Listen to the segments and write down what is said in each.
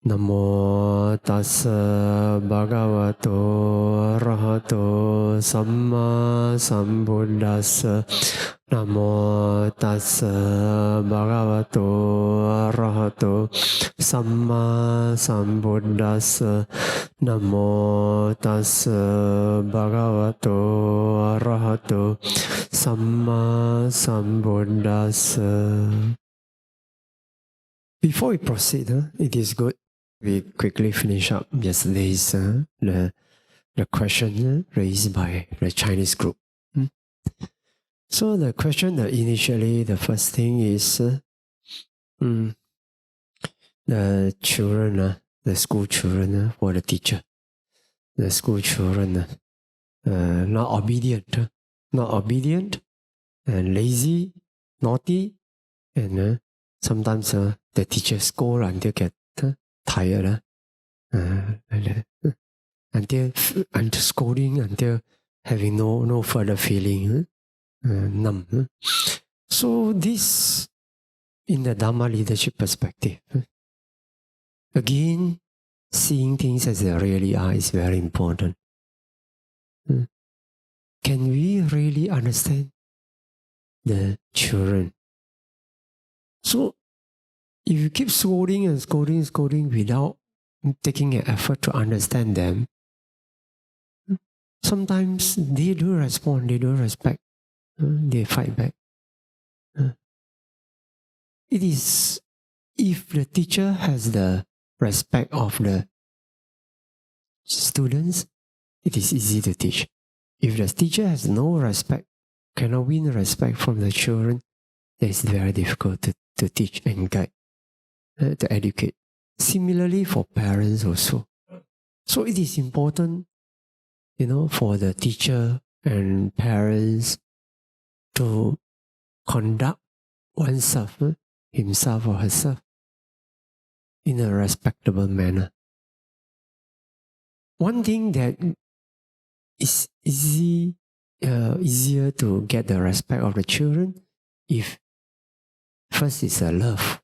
Namo tassa bhagavato arahato samma sambuddhassa. Namo tassa bhagavato arahato samma sambuddhassa. Namo tassa bhagavato arahato samma sambuddhassa. Before we proceed, it is good we quickly finish up yesterday's the question raised by the Chinese group. So the question initially, the first thing is the children, the school children for the teacher. The school children not obedient and lazy, naughty, and sometimes the teacher scold until get tired, until scolding, until having no further feeling, numb. So this, in the Dhamma leadership perspective, again, seeing things as they really are is very important. Can we really understand the children? So if you keep scolding and scolding without taking an effort to understand them, sometimes they do respond, they do respect, they fight back. It is, if the teacher has the respect of the students, it is easy to teach. If the teacher has no respect, cannot win respect from the children, then it's very difficult to teach and guide, to educate. Similarly for parents also. So it is important, for the teacher and parents to conduct oneself, himself or herself, in a respectable manner. One thing that is easier to get the respect of the children, if first is a love.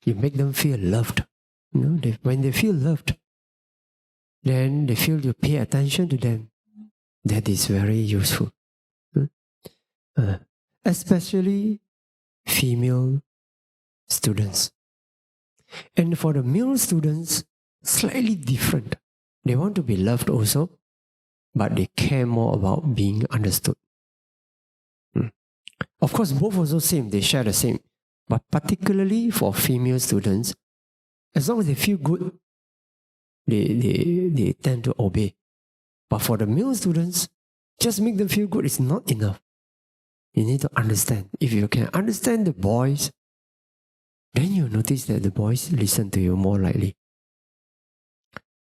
You make them feel loved. When they feel loved, then they feel you pay attention to them. That is very useful. Especially female students. And for the male students, slightly different. They want to be loved also, but they care more about being understood. Of course, both also same, they share the same. But particularly for female students, as long as they feel good, they tend to obey. But for the male students, just make them feel good is not enough. You need to understand. If you can understand the boys, then you'll notice that the boys listen to you more likely.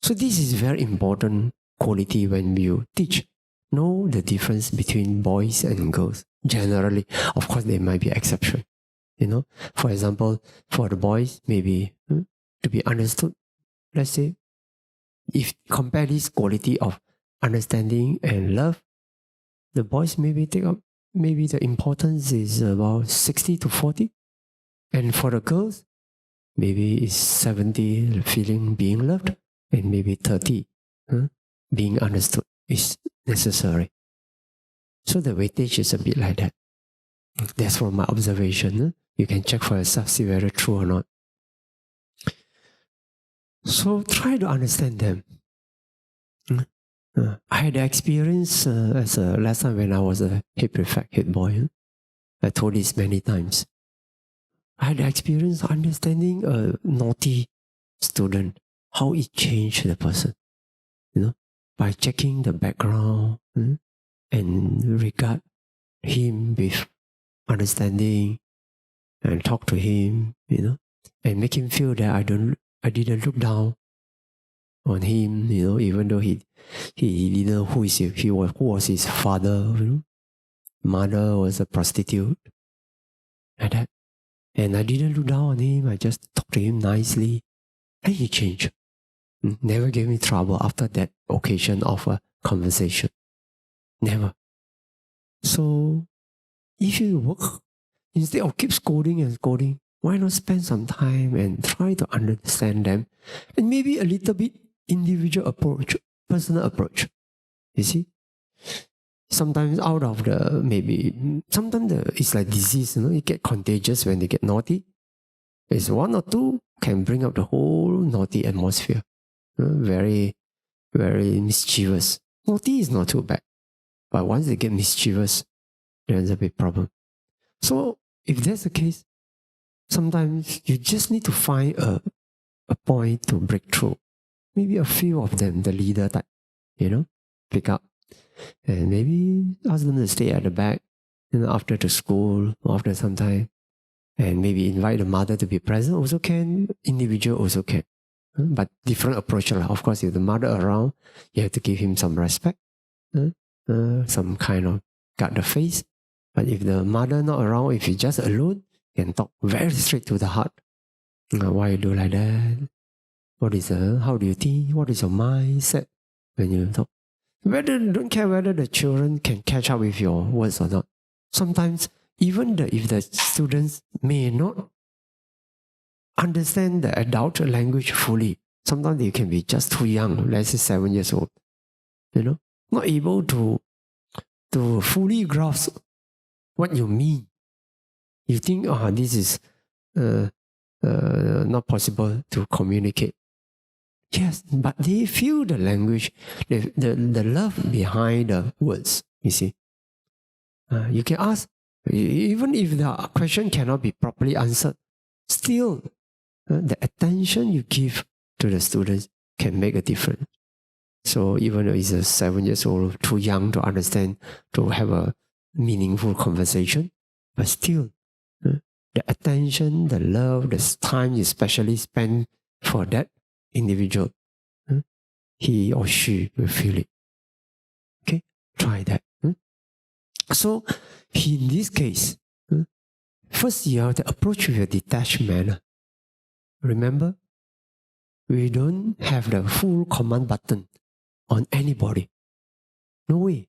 So this is very important quality when you teach. Know the difference between boys and girls. Generally, of course, there might be exception. For example, for the boys, maybe to be understood, let's say, if compare this quality of understanding and love, the boys maybe take up, maybe the importance is about 60 to 40. And for the girls, maybe it's 70 feeling being loved, and maybe 30 being understood is necessary. So the weightage is a bit like that. That's from my observation. You can check for yourself, see whether true or not. So try to understand them. I had the experience as last time when I was a head prefect, head boy. I told this many times. I had the experience understanding a naughty student, how it changed the person. By checking the background and regard him with understanding and talk to him, and make him feel that I didn't look down on him, even though he didn't know who was his father, mother was a prostitute, like that. And I didn't look down on him, I just talked to him nicely, and he changed. Never gave me trouble after that occasion of a conversation. Never. So, if you work, instead of keep scolding and scolding, Why not spend some time and try to understand them, and maybe a little bit individual approach, personal approach. You see, sometimes out of the sometimes it's like disease. It get contagious when they get naughty. It's one or two can bring up the whole naughty atmosphere. Very, very mischievous. Naughty is not too bad, but once they get mischievous, there's a big problem. So if that's the case, sometimes you just need to find a point to break through. Maybe a few of them, the leader type, pick up. And maybe ask them to stay at the back, after the school, or after some time. And maybe invite the mother to be present also can, individual also can. But different approach. Of course, if the mother around, you have to give him some respect, some kind of guard the face. But if the mother not around, if he's just alone, can talk very straight to the heart. Why you do like that? How do you think? What is your mindset when you talk? Don't care whether the children can catch up with your words or not. Sometimes, even if the students may not understand the adult language fully, sometimes they can be just too young, let's say 7 years old, not able to fully grasp what you mean. You think, this is not possible to communicate. Yes, but they feel the language, the love behind the words, you see. You can ask, even if the question cannot be properly answered, still, the attention you give to the students can make a difference. So even though he's 7 years old, too young to understand, to have a meaningful conversation, but still, the attention, the love, the time you specially spend for that individual, he or she will feel it. Okay, try that. So, in this case, first you have to approach with a detached manner. Remember, we don't have the full command button on anybody. No way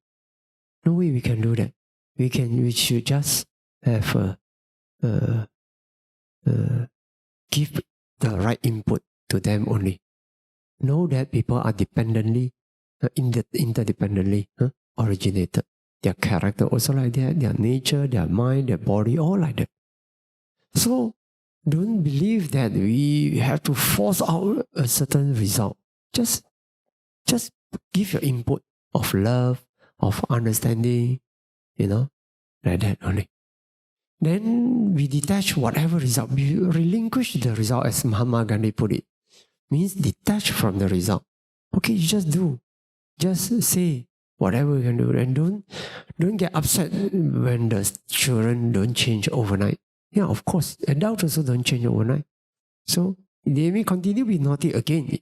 we can do that. We should just have give the right input to them only. Know that people are interdependently originated. Their character also like that, their nature, their mind, their body, all like that. So don't believe that we have to force out a certain result. Just give your input of love, of understanding, like that only. Then we detach whatever result. We relinquish the result, as Mahatma Gandhi put it. Means detach from the result. Okay, you just do. Just say whatever you can do. And don't get upset when the children don't change overnight. Yeah, of course, adults also don't change overnight. So they may continue to be naughty again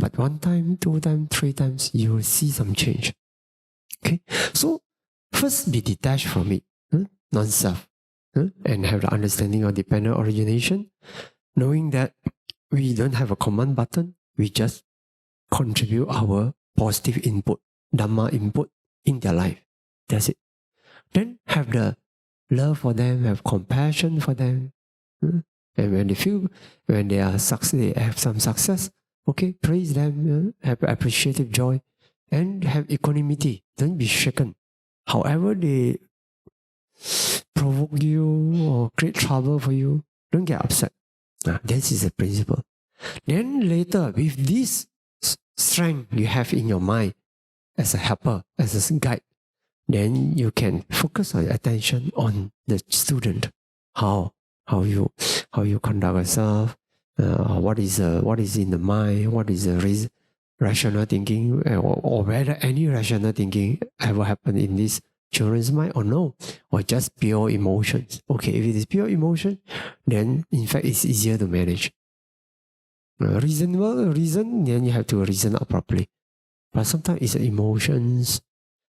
but 1 time, 2 times, 3 times, you will see some change. Okay, so first be detached from it, non-self, and have the understanding of dependent origination, knowing that we don't have a command button, we just contribute our positive input, Dhamma input in their life. That's it. Then have the love for them, have compassion for them. And when they have some success, okay, praise them, have appreciative joy, and have equanimity. Don't be shaken. However they provoke you or create trouble for you, don't get upset. This is the principle. Then later, with this strength you have in your mind as a helper, as a guide, then you can focus your attention on the student. How you conduct yourself, what is in the mind, what is the rational thinking, or whether any rational thinking ever happened in this children's mind or no, or just pure emotions. Okay, if it is pure emotion, then in fact it's easier to manage. Reasonable reason, then you have to reason out properly. But sometimes it's emotions,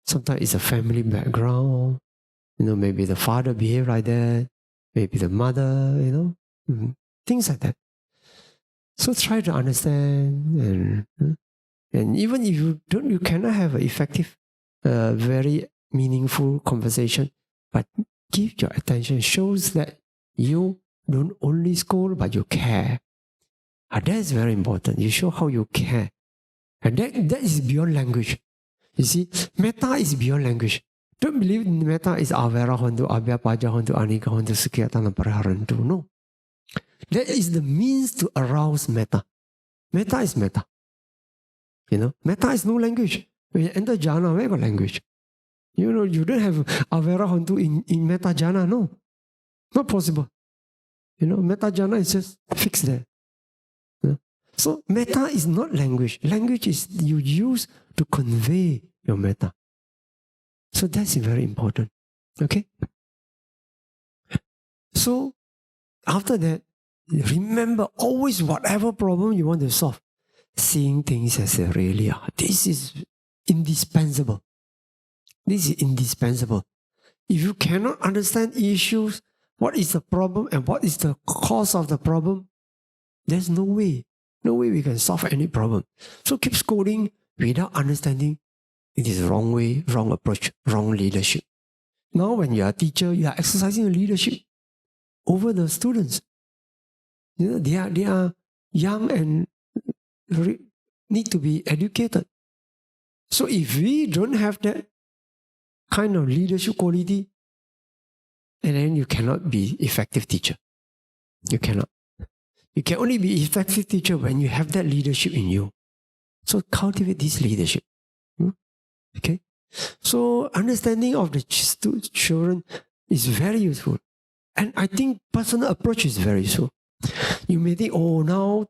sometimes it's a family background. Maybe the father behave like that, maybe the mother, things like that. So try to understand, and even if you cannot have an effective, very meaningful conversation, but give your attention, shows that you don't only scold, but you care. That is very important. You show how you care. And that is beyond language. You see, metta is beyond language. Don't believe metta is avera hontu, abhya paja hontu, anika hontu, sukhiyatana paraharantu. No. That is the means to arouse metta. Metta is metta. Metta is no language. When you enter jhana, where got language? You don't have avera hontu in metta jhana. No. Not possible. Metta jhana is just fixed there. So metta is not language. Language is you use to convey your metta. So that's very important. Okay? So after that, remember always whatever problem you want to solve, seeing things as they really are. This is indispensable. This is indispensable. If you cannot understand issues, what is the problem and what is the cause of the problem, there's no way. No way we can solve any problem. So keep scolding without understanding. It is wrong way, wrong approach, wrong leadership. Now when you are a teacher, you are exercising your leadership over the students. They are young and need to be educated. So if we don't have that kind of leadership quality, and then you cannot be effective teacher. You cannot. You can only be effective teacher when you have that leadership in you. So cultivate this leadership. Okay? So understanding of the children is very useful. And I think personal approach is very useful. You may think, oh, now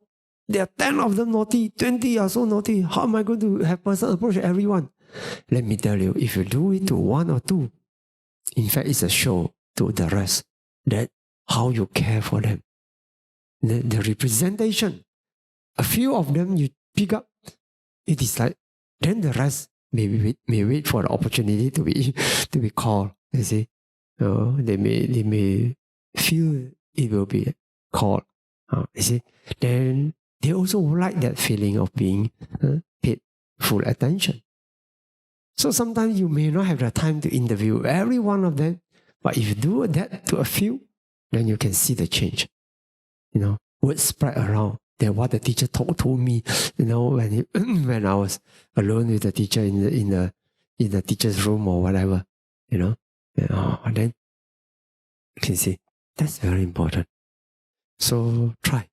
there are 10 of them naughty, 20 are so naughty. How am I going to have personal approach to everyone? Let me tell you, if you do it to one or two, in fact, it's a show to the rest that how you care for them. The representation, a few of them you pick up, it is like, then the rest may wait for the opportunity to be called. You see, they may feel it will be called. You see, then they also like that feeling of being paid full attention. So sometimes you may not have the time to interview every one of them, but if you do that to a few, then you can see the change. Words spread around. Then what the teacher told me, when I was alone with the teacher in the teacher's room or whatever, and then you can see that's very important. So try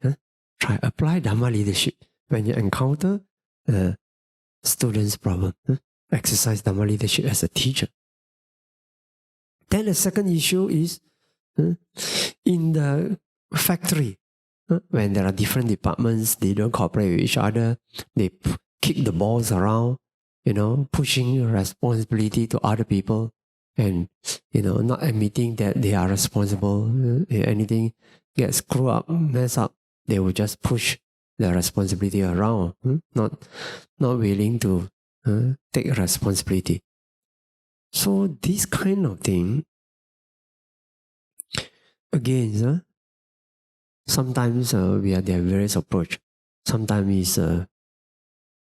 apply Dhamma leadership when you encounter a student's problem. Exercise Dhamma leadership as a teacher. Then the second issue is in the factory. When there are different departments, they don't cooperate with each other. They kick the balls around, pushing responsibility to other people and, not admitting that they are responsible. If anything gets screwed up, mess up, they will just push the responsibility around, not willing to take responsibility. So this kind of thing, again, sometimes there are various approach. Sometimes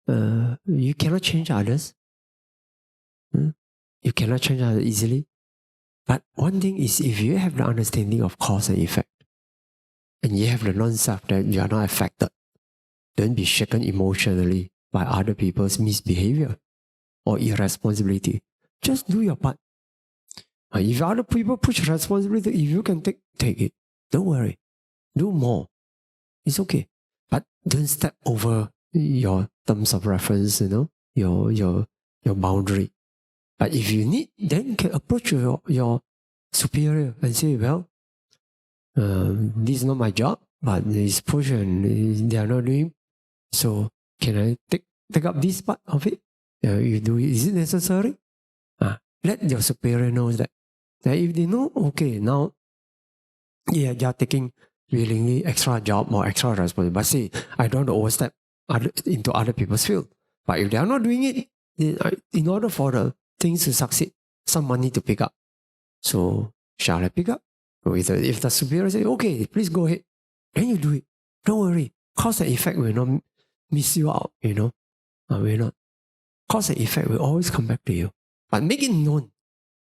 you cannot change others. You cannot change others easily. But one thing is, if you have the understanding of cause and effect, and you have the non-self that you are not affected, don't be shaken emotionally by other people's misbehavior or irresponsibility. Just do your part. If other people push responsibility, if you can take it. Don't worry. Do more. It's okay. But don't step over your terms of reference, your boundary. But if you need, then you can approach your superior and say, well, this is not my job, but it's push and they are not doing. So can I take up this part of it? You do it. Is it necessary? Let your superior know that. If they know, okay, now you're taking willingly extra job or extra responsibility. But say, I don't want to overstep into other people's field. But if they are not doing it, then in order for the things to succeed, someone need to pick up. So, shall I pick up? Or if the superior says, okay, please go ahead, then you do it. Don't worry. Cause and effect will not miss you out, will not. Cause and effect will always come back to you. But make it known.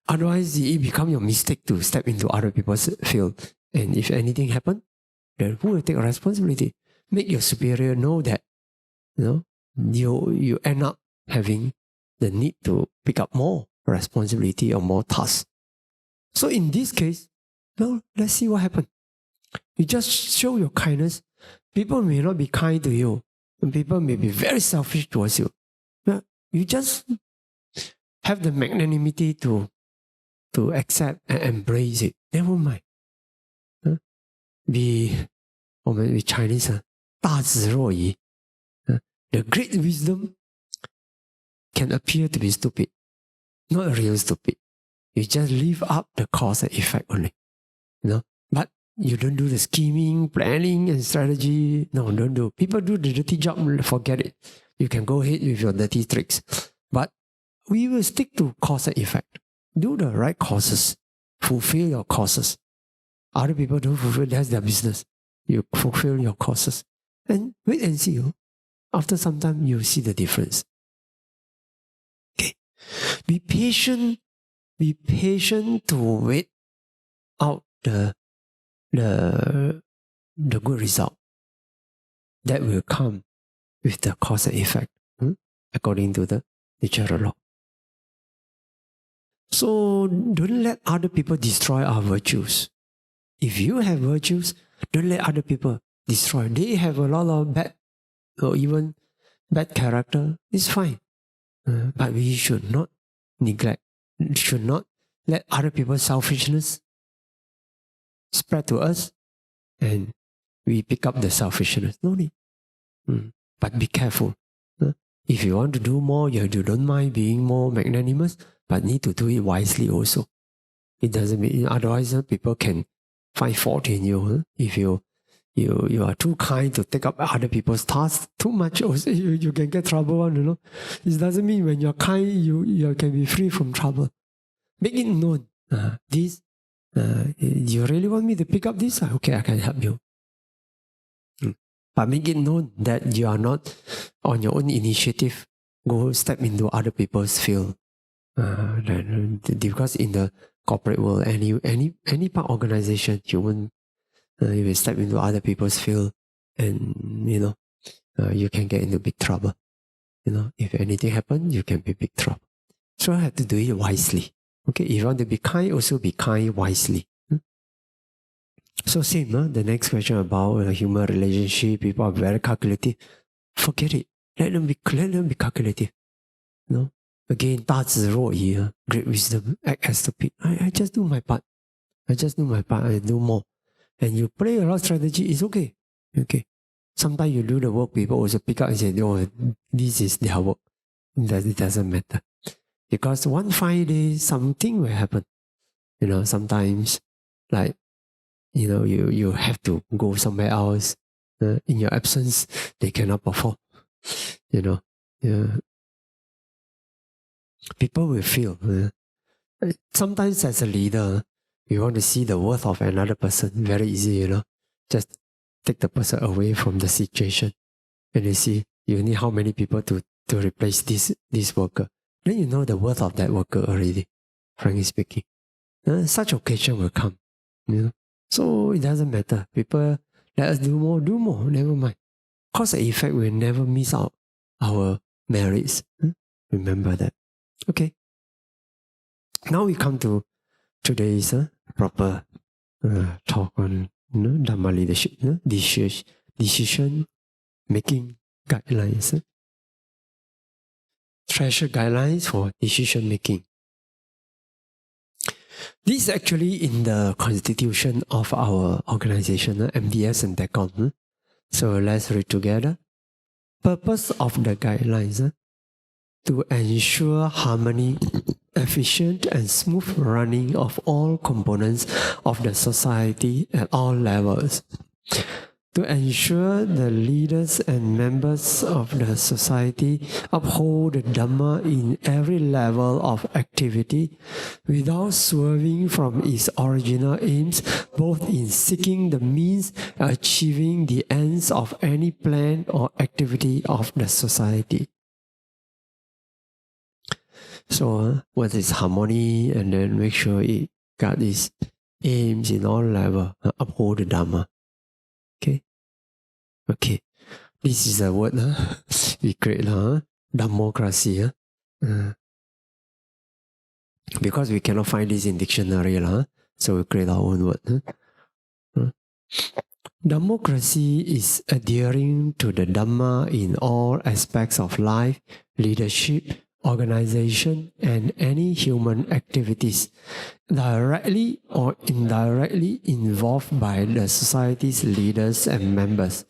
Otherwise, it becomes your mistake to step into other people's field And if anything happens, then who will take responsibility? Make your superior know that, you end up having the need to pick up more responsibility or more tasks. So in this case, let's see what happens. You just show your kindness. People may not be kind to you, and people may be very selfish towards you. You just have the magnanimity to accept and embrace it. Never mind. We Chinese, 大智若愚. The great wisdom can appear to be stupid, not real stupid. You just leave up the cause and effect only. But you don't do the scheming, planning, and strategy. No, don't do. People do the dirty job, forget it. You can go ahead with your dirty tricks. But we will stick to cause and effect. Do the right causes. Fulfill your causes. Other people don't fulfill, that's their business. You fulfill your causes. And wait and see. After some time, you'll see the difference. Okay. Be patient to wait out the good result that will come with the cause and effect, according to the natural law. So don't let other people destroy our virtues. If you have virtues, don't let other people destroy. They have a lot of bad or even bad character. It's fine. But we should not neglect, should not let other people's selfishness spread to us and we pick up the selfishness. No need. But be careful. If you want to do more, you don't mind being more magnanimous, but need to do it wisely also. It doesn't mean, otherwise people can find fault in you. If you are too kind to take up other people's tasks too much, also you can get trouble. It doesn't mean when you're kind, you can be free from trouble. Make it known. You really want me to pick up this? Okay, I can help you. But make it known that you are not on your own initiative. Go step into other people's field. Because in the corporate world, any part organization, you will step into other people's field, and you can get into big trouble. If anything happens, you can be big trouble. So I have to do it wisely. Okay, if you want to be kind, also be kind wisely. So same, the next question about human relationship, people are very calculative. Forget it. Let them be calculative. Again, 大智若愚, great wisdom, act as stupid. I just do my part. I do more. And you play a lot of strategy, it's okay. Okay. Sometimes you do the work, people also pick up and say, oh, this is their work. It doesn't matter. Because one fine day, something will happen. Sometimes, like, you have to go somewhere else. In your absence, they cannot perform. People will feel. Sometimes as a leader, you want to see the worth of another person. Very easy, Just take the person away from the situation. And you see, you need how many people to replace this worker. Then you know the worth of that worker already, frankly speaking. Such occasion will come. So it doesn't matter. People let us do more, never mind. Cause and effect will never miss out our merits. Remember that. Okay. Now we come to today's proper talk on Dhamma leadership, decision making guidelines. Treasure guidelines for decision making. This is actually in the constitution of our organization, MDS and DECOM. So let's read together. Purpose of the guidelines: to ensure harmony, efficient and smooth running of all components of the society at all levels. To ensure the leaders and members of the society uphold the Dhamma in every level of activity without swerving from its original aims, both in seeking the means and achieving the ends of any plan or activity of the society. So what is harmony, and then make sure it got this aims in all levels, uphold the Dhamma. Okay? Okay. This is a word we create, democracy. Because we cannot find this in dictionary, so we create our own word. Democracy is adhering to the Dhamma in all aspects of life, leadership, organization, and any human activities, directly or indirectly involved by the society's leaders and members.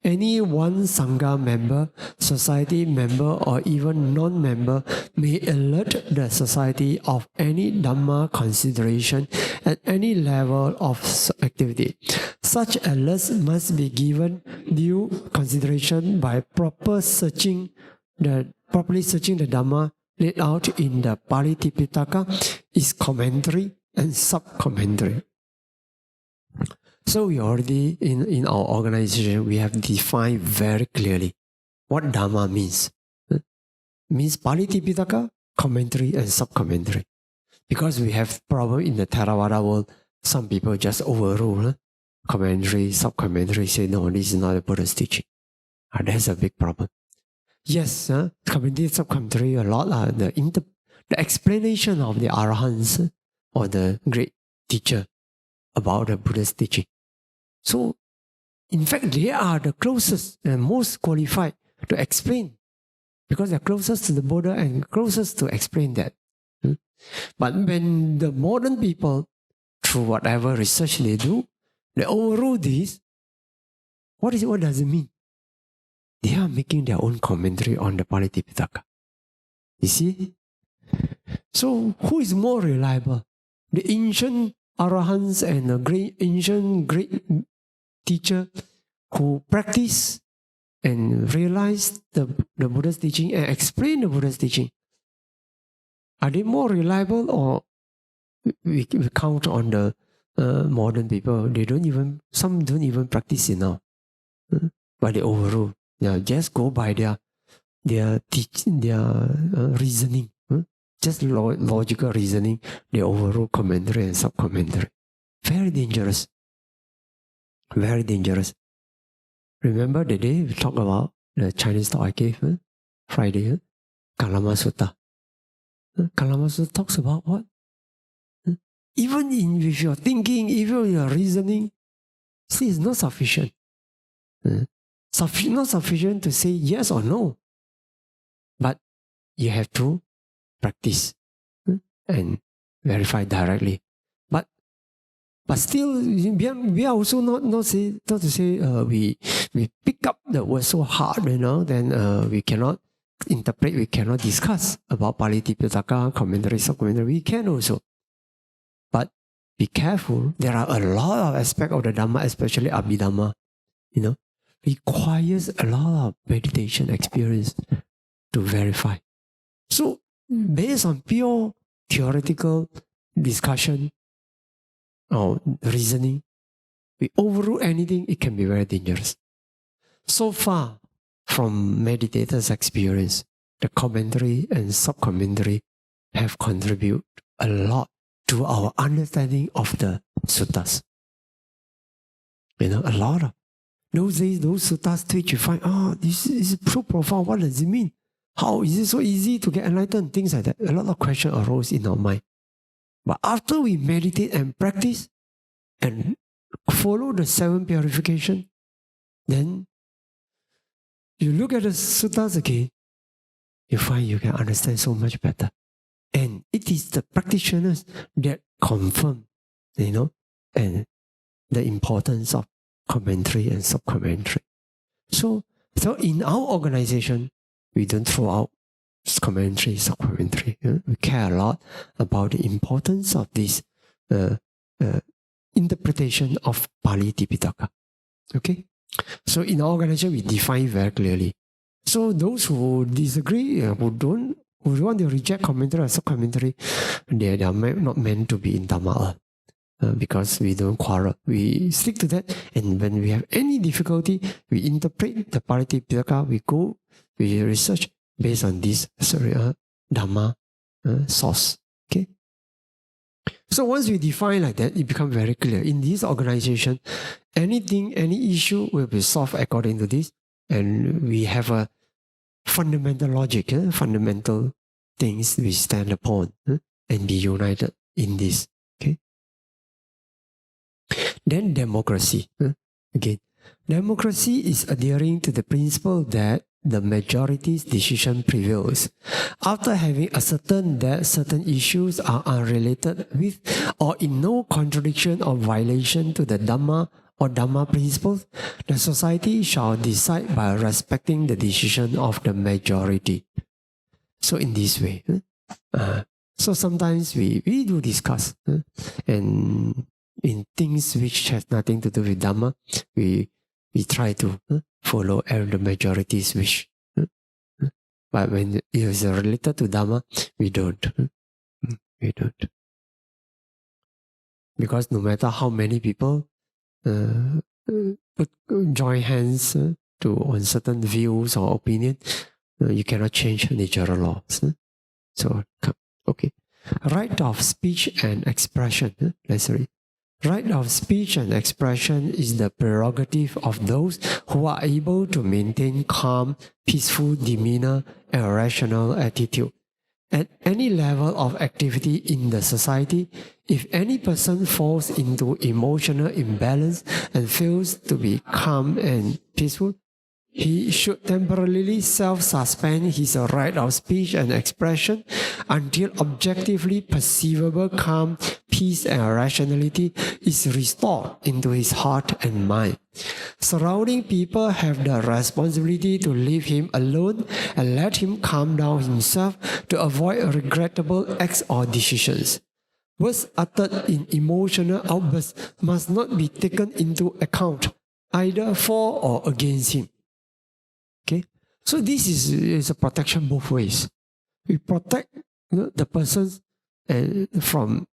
Any one Sangha member, society member, or even non-member may alert the society of any Dhamma consideration at any level of activity. Such alerts must be given due consideration by properly searching the Dhamma laid out in the Pali Tipitaka, its commentary and sub-commentary. So we already, in our organization, we have defined very clearly what Dhamma means. Means Pali Tipitaka, commentary and sub-commentary. Because we have problem in the Theravada world, some people just overrule commentary, sub-commentary, say, no, this is not a Buddha's teaching. That's a big problem. Yes, commentary, sub-commentary, a lot. The explanation of the Arahants or the great teacher about the Buddha's teaching. So, in fact, they are the closest and most qualified to explain because they're closest to the Buddha and closest to explain that. But when the modern people, through whatever research they do, they overrule this, what does it mean? They are making their own commentary on the Pali Tipitaka. You see? So, who is more reliable? The ancient Arahants and the ancient great teacher who practice and realize the Buddha's teaching and explain the Buddha's teaching. Are they more reliable, or we count on the modern people? Some don't even practice it now, but they overrule. Yeah, just go by their teaching, their reasoning. Just logical reasoning. They overrule commentary and sub-commentary. Very dangerous. Very dangerous. Remember the day we talked about the Chinese talk I gave Friday, Kalama Sutta. Kalama Sutta talks about what? Even with your thinking, even your reasoning, see, it's not sufficient. Not sufficient to say yes or no. But you have to practice and verify directly. But still, we are also not to say we pick up the word so hard, then we cannot interpret, we cannot discuss about Pali Tipitaka, commentary, sub-commentary. We can also. But be careful, there are a lot of aspects of the Dhamma, especially Abhidhamma, requires a lot of meditation experience to verify. So, based on pure theoretical discussion or reasoning, we overrule anything, it can be very dangerous. So far from meditators' experience, the commentary and sub-commentary have contributed a lot to our understanding of the suttas. A lot of those days, those suttas which you find, this is so profound, what does it mean? How is it so easy to get enlightened? Things like that. A lot of questions arose in our mind. But after we meditate and practice and follow the 7 purification, then you look at the suttas again, you find you can understand so much better. And it is the practitioners that confirm, and the importance of commentary and sub-commentary. So in our organization, we don't throw out commentary, sub-commentary. We care a lot about the importance of this interpretation of Pali Tipitaka. Okay? So in our organization, we define very clearly. So those who disagree, who want to reject commentary or sub-commentary, they are not meant to be in Dhamma. Because we don't quarrel. We stick to that. And when we have any difficulty, we interpret the Pali Tipitaka, we research based on this Dhamma source. Okay? So once we define like that, it becomes very clear. In this organization, anything, any issue will be solved according to this. And we have a fundamental logic, fundamental things we stand upon and be united in this. Okay. Then democracy. Again, democracy is adhering to the principle that the majority's decision prevails. After having ascertained that certain issues are unrelated with or in no contradiction or violation to the Dhamma or Dhamma principles, the society shall decide by respecting the decision of the majority. So in this way, so sometimes we do discuss, and in things which has nothing to do with Dhamma, we try to follow the majority's wish. But when it is related to Dhamma, we don't. We don't. Because no matter how many people join hands on certain views or opinion, you cannot change natural laws. So, okay. Right of speech and expression. Let's read. Right of speech and expression is the prerogative of those who are able to maintain calm, peaceful demeanor and a rational attitude. At any level of activity in the society, if any person falls into emotional imbalance and fails to be calm and peaceful, he should temporarily self-suspend his right of speech and expression until objectively perceivable calm, peace and rationality is restored into his heart and mind. Surrounding people have the responsibility to leave him alone and let him calm down himself to avoid regrettable acts or decisions. Words uttered in emotional outbursts must not be taken into account, either for or against him. Okay, so this is a protection both ways. We protect the persons from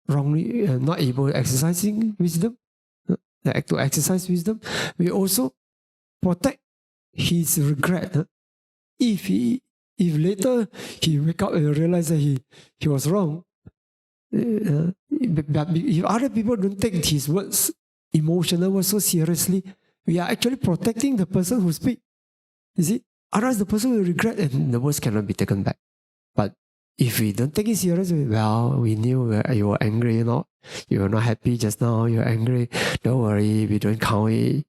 wrongly not able to exercising wisdom, to exercise wisdom. We also protect his regret. If later he wake up and realize that he was wrong, but if other people don't take his words, emotional words so seriously, we are actually protecting the person who speaks. You see, otherwise the person will regret and the words cannot be taken back. But if we don't take it seriously, well, we knew you were angry, you were not happy just now, you're angry, don't worry, we don't count it.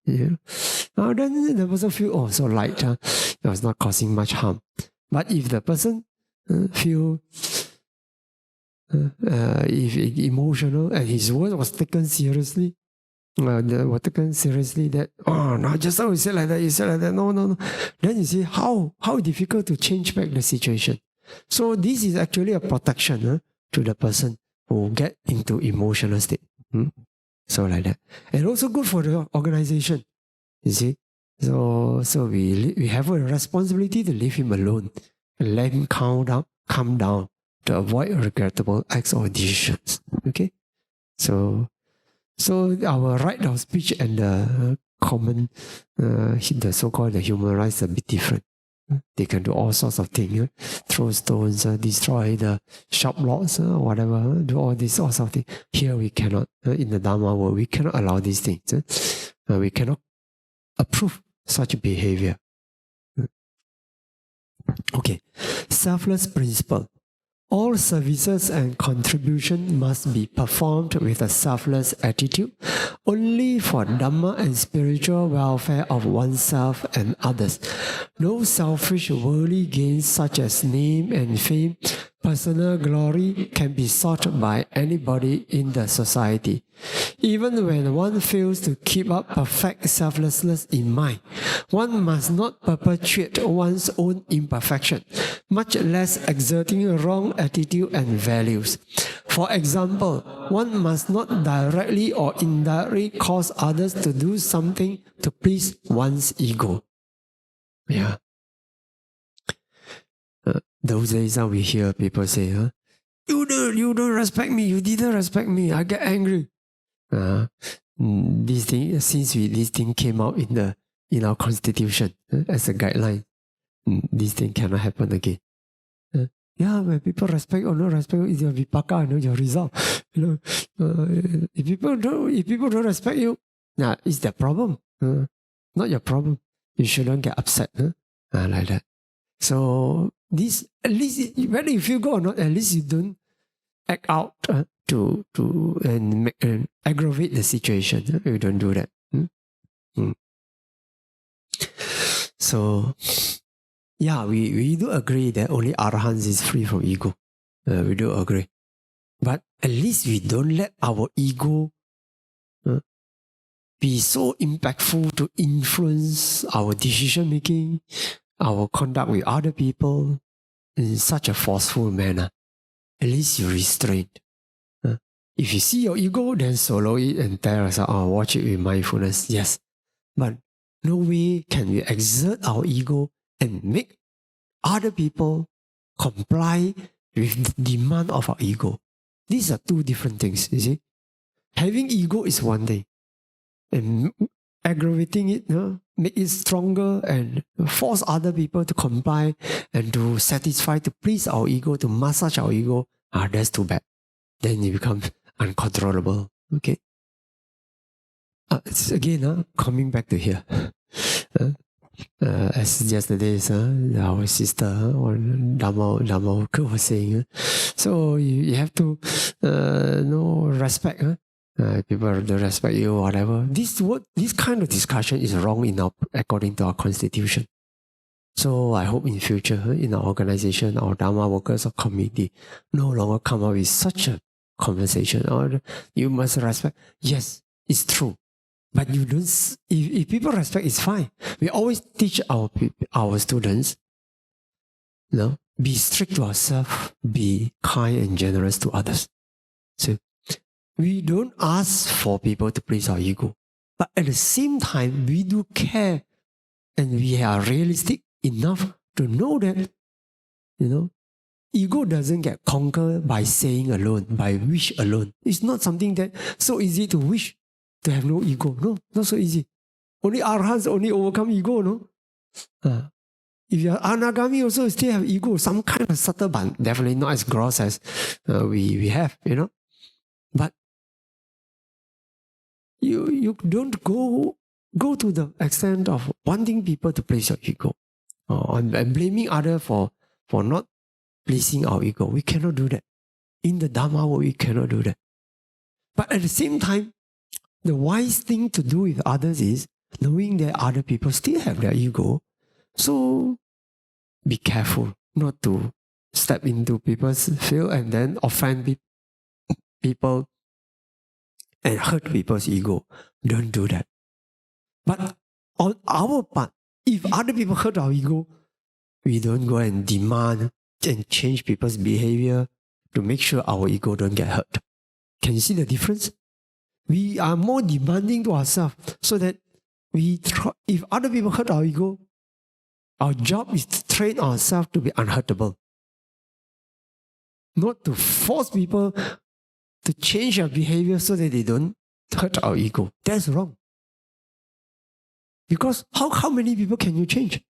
Now then the person feel, so light, it was not causing much harm. But if the person feel if emotional and his word was taken seriously, that, no, just now you said like that, no. Then you see how difficult to change back the situation. So this is actually a protection to the person who get into emotional state. So like that. And also good for the organization. You see? So we have a responsibility to leave him alone and let him calm down to avoid regrettable acts or decisions. Okay? So our right of speech and the common, the so-called the human rights are a bit different. They can do all sorts of things, throw stones, destroy the shop lots, whatever, do all these sorts of things. Here we cannot, in the Dhamma world, we cannot allow these things. We cannot approve such behavior. Okay, selfless principle. All services and contribution must be performed with a selfless attitude, only for Dhamma and spiritual welfare of oneself and others. No selfish worldly gains such as name and fame, personal glory can be sought by anybody in the society. Even when one fails to keep up perfect selflessness in mind, one must not perpetuate one's own imperfection, much less exerting wrong attitude and values. For example, one must not directly or indirectly cause others to do something to please one's ego. Yeah. Those days we hear people say, you don't respect me, you didn't respect me, I get angry. This thing came out in our constitution as a guideline, this thing cannot happen again. Yeah, when people respect or not respect you, it's your vipaka, your result. If people don't respect you, it's their problem. Not your problem. You shouldn't get upset. Like that. So this, at least whether you feel good or not, at least you don't act out to and aggravate the situation. You don't do that. So yeah, we do agree that only Arahants is free from ego. We do agree. But at least we don't let our ego be so impactful to influence our decision making, our conduct with other people in such a forceful manner. At least you restrain. If you see your ego, then swallow it and tell yourself, watch it with mindfulness. Yes. But no way can we exert our ego and make other people comply with the demand of our ego. These are two different things, you see. Having ego is one thing. And aggravating it, make it stronger and force other people to comply and to satisfy, to please our ego, to massage our ego, that's too bad. Then it becomes uncontrollable. Okay. It's again, coming back to here. As yesterday, our sister or Dhamma was saying, so you have to respect. People don't respect you, whatever. This kind of discussion is wrong according to our constitution. So I hope in future, in our organization, our Dhamma workers or committee, no longer come up with such a conversation. Or you must respect. Yes, it's true. But you don't. If people respect, it's fine. We always teach our students, be strict to ourselves, be kind and generous to others. So we don't ask for people to please our ego, but at the same time, we do care, and we are realistic enough to know that, ego doesn't get conquered by saying alone, by wish alone. It's not something that so easy to wish. To have no ego. No, not so easy. Only Arhats only overcome ego, no? If you are Anagami also still have ego, some kind of subtle, but definitely not as gross as we have, But you don't go to the extent of wanting people to please your ego. And blaming others for not pleasing our ego. We cannot do that. In the Dhamma world, we cannot do that. But at the same time, the wise thing to do with others is knowing that other people still have their ego. So be careful not to step into people's field and then offend people and hurt people's ego. Don't do that. But on our part, if other people hurt our ego, we don't go and demand and change people's behavior to make sure our ego don't get hurt. Can you see the difference? We are more demanding to ourselves so that if other people hurt our ego, our job is to train ourselves to be unhurtable. Not to force people to change their behavior so that they don't hurt our ego. That's wrong. Because how many people can you change?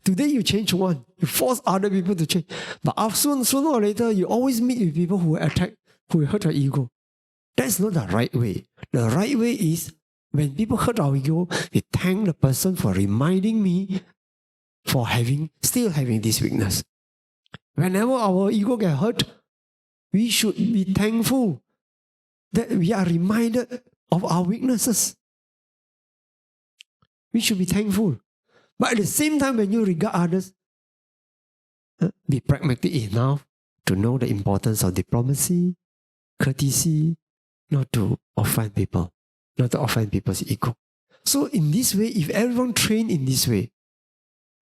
Today you change one, you force other people to change. But sooner or later, you always meet with people who hurt our ego. That's not the right way. The right way is when people hurt our ego, we thank the person for reminding me for still having this weakness. Whenever our ego gets hurt, we should be thankful that we are reminded of our weaknesses. We should be thankful. But at the same time, when you regard others, be pragmatic enough to know the importance of diplomacy, courtesy, not to offend people, not to offend people's ego. So in this way, if everyone trained in this way,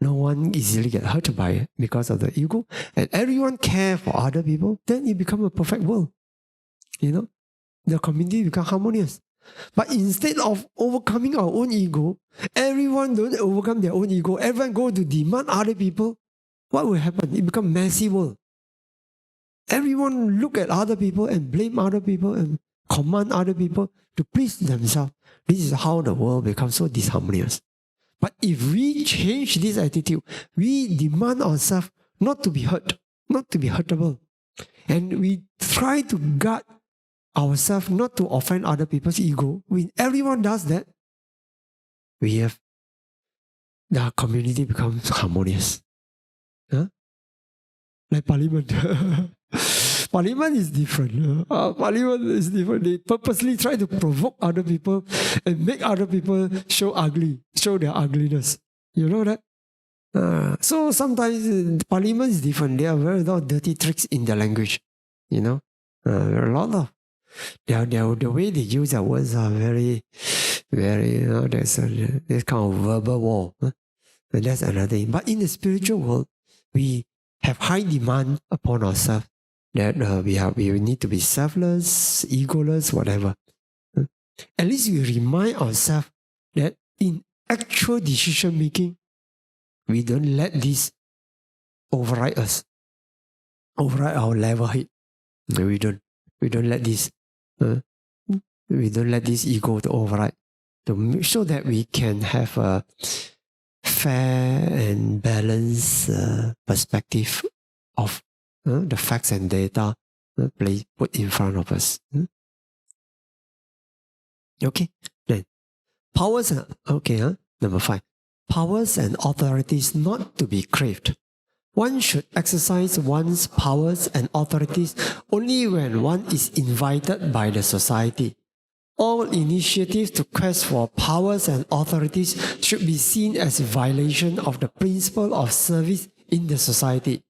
no one easily get hurt by it because of the ego, and everyone care for other people, then it becomes a perfect world. The community becomes harmonious. But instead of overcoming our own ego, everyone don't overcome their own ego, everyone go to demand other people, what will happen? It becomes a messy world. Everyone look at other people and blame other people and command other people to please themselves. This is how the world becomes so disharmonious. But if we change this attitude, we demand ourselves not to be hurt, not to be hurtable. And we try to guard ourselves not to offend other people's ego. Everyone does that. The community becomes harmonious. Huh? Like Parliament. Parliament is different. Parliament is different. They purposely try to provoke other people and make other people show their ugliness. You know that? So sometimes Parliament is different. There are very lot of dirty tricks in the language. You know? There are a lot of the way they use their words are very, very, there's this kind of verbal war. And that's another thing. But in the spiritual world, we have high demand upon ourselves that we need to be selfless, egoless, whatever. At least we remind ourselves that in actual decision making, we don't let this override us, override our level head. We don't let this. We don't let this ego to override. To make sure that we can have a fair and balanced perspective of the facts and data put in front of us. Okay, then powers. Number 5. Powers and authorities not to be craved. One should exercise one's powers and authorities only when one is invited by the society. All initiatives to quest for powers and authorities should be seen as a violation of the principle of service in the society.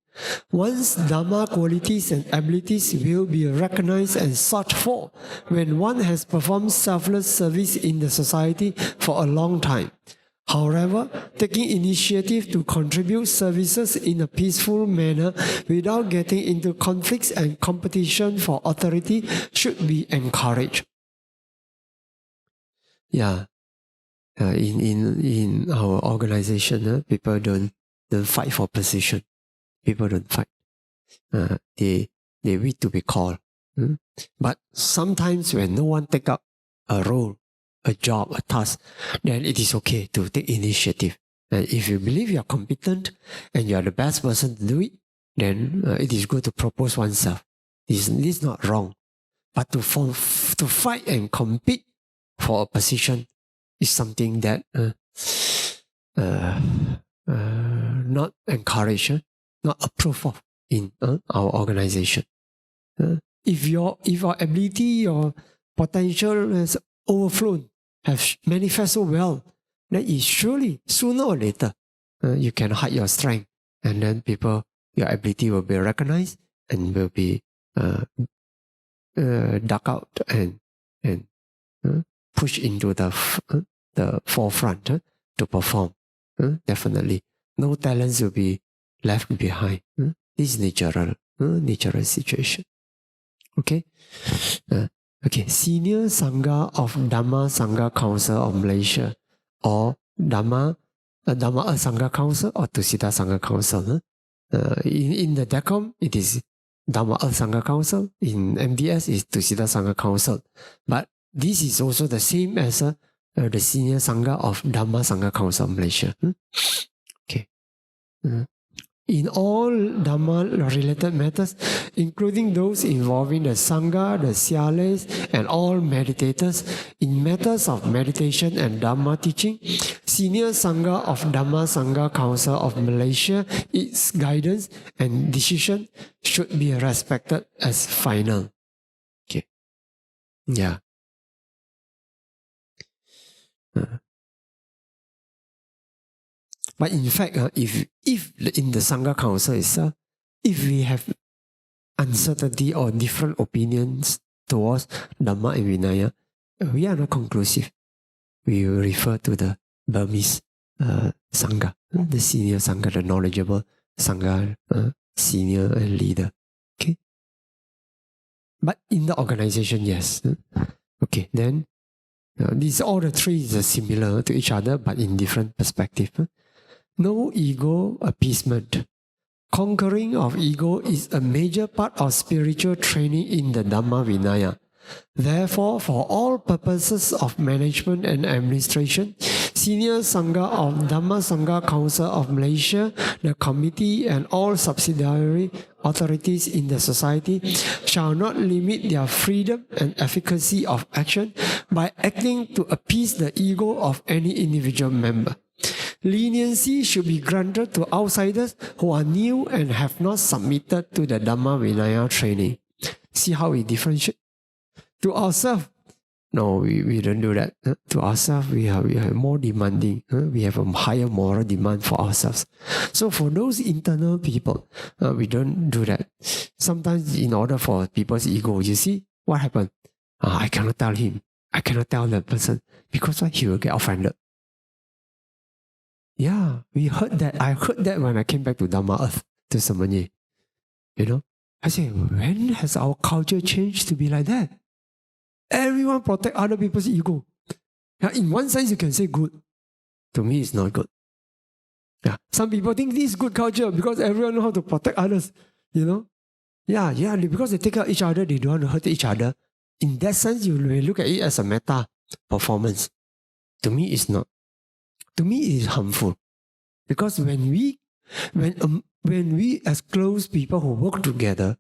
One's Dhamma qualities and abilities will be recognized and sought for when one has performed selfless service in the society for a long time. However, taking initiative to contribute services in a peaceful manner without getting into conflicts and competition for authority should be encouraged. Yeah, in our organization, people don't fight for position. People don't fight. They wait to be called. But sometimes when no one take up a role, a job, a task, then it is okay to take initiative. And if you believe you are competent and you are the best person to do it, then it is good to propose oneself. This is not wrong. But to fight and compete for a position is something that not encouraged, not approved of in our organization. If your ability, your potential has overflown, have manifested well, then it surely, sooner or later, you can hide your strength, and then your ability will be recognized and will be dug out and pushed into the forefront to perform. Definitely, no talents will be left behind. This is natural situation. Okay. Okay, Senior Sangha of Dhamma Sangha Council of Malaysia, or Dhamma Sangha Council, or Tusita Sangha Council. In the DECOM, it is Dhamma Sangha Council. In MDS, it's Tusita Sangha Council. But this is also the same as the Senior Sangha of Dhamma Sangha Council of Malaysia. Okay. In all Dhamma-related matters, including those involving the Sangha, the Siales, and all meditators, in matters of meditation and Dhamma teaching, Senior Sangha of Dhamma Sangha Council of Malaysia, its guidance and decision should be respected as final. Okay. Yeah. But in fact, if in the Sangha Council itself, if we have uncertainty or different opinions towards Dhamma and Vinaya, we are not conclusive. We will refer to the Burmese Sangha, the senior Sangha, the knowledgeable Sangha, senior and leader. Okay. But in the organization, yes. Okay, then these all the three is similar to each other, but in different perspective. No ego appeasement. Conquering of ego is a major part of spiritual training in the Dhamma Vinaya. Therefore, for all purposes of management and administration, Senior Sangha of Dhamma Sangha Council of Malaysia, the committee and all subsidiary authorities in the society shall not limit their freedom and efficacy of action by acting to appease the ego of any individual member. Leniency should be granted to outsiders who are new and have not submitted to the Dhamma Vinaya training. See how we differentiate? To ourselves, no, we don't do that. To ourselves, we are more demanding. We have a higher moral demand for ourselves. So for those internal people, we don't do that. Sometimes in order for people's ego, you see, what happened? I cannot tell him. I cannot tell that person. Because what? He will get offended. Yeah, we heard that. I heard that when I came back to Dhamma Earth, to Samanye. You know, I say, when has our culture changed to be like that? Everyone protect other people's ego. Now, in one sense, you can say good. To me, it's not good. Yeah, some people think this is good culture because everyone knows how to protect others. You know, yeah, because they take care of each other, they don't want to hurt each other. In that sense, you may look at it as a meta performance. To me, it's not. To me, it is harmful because when we as close people who work together,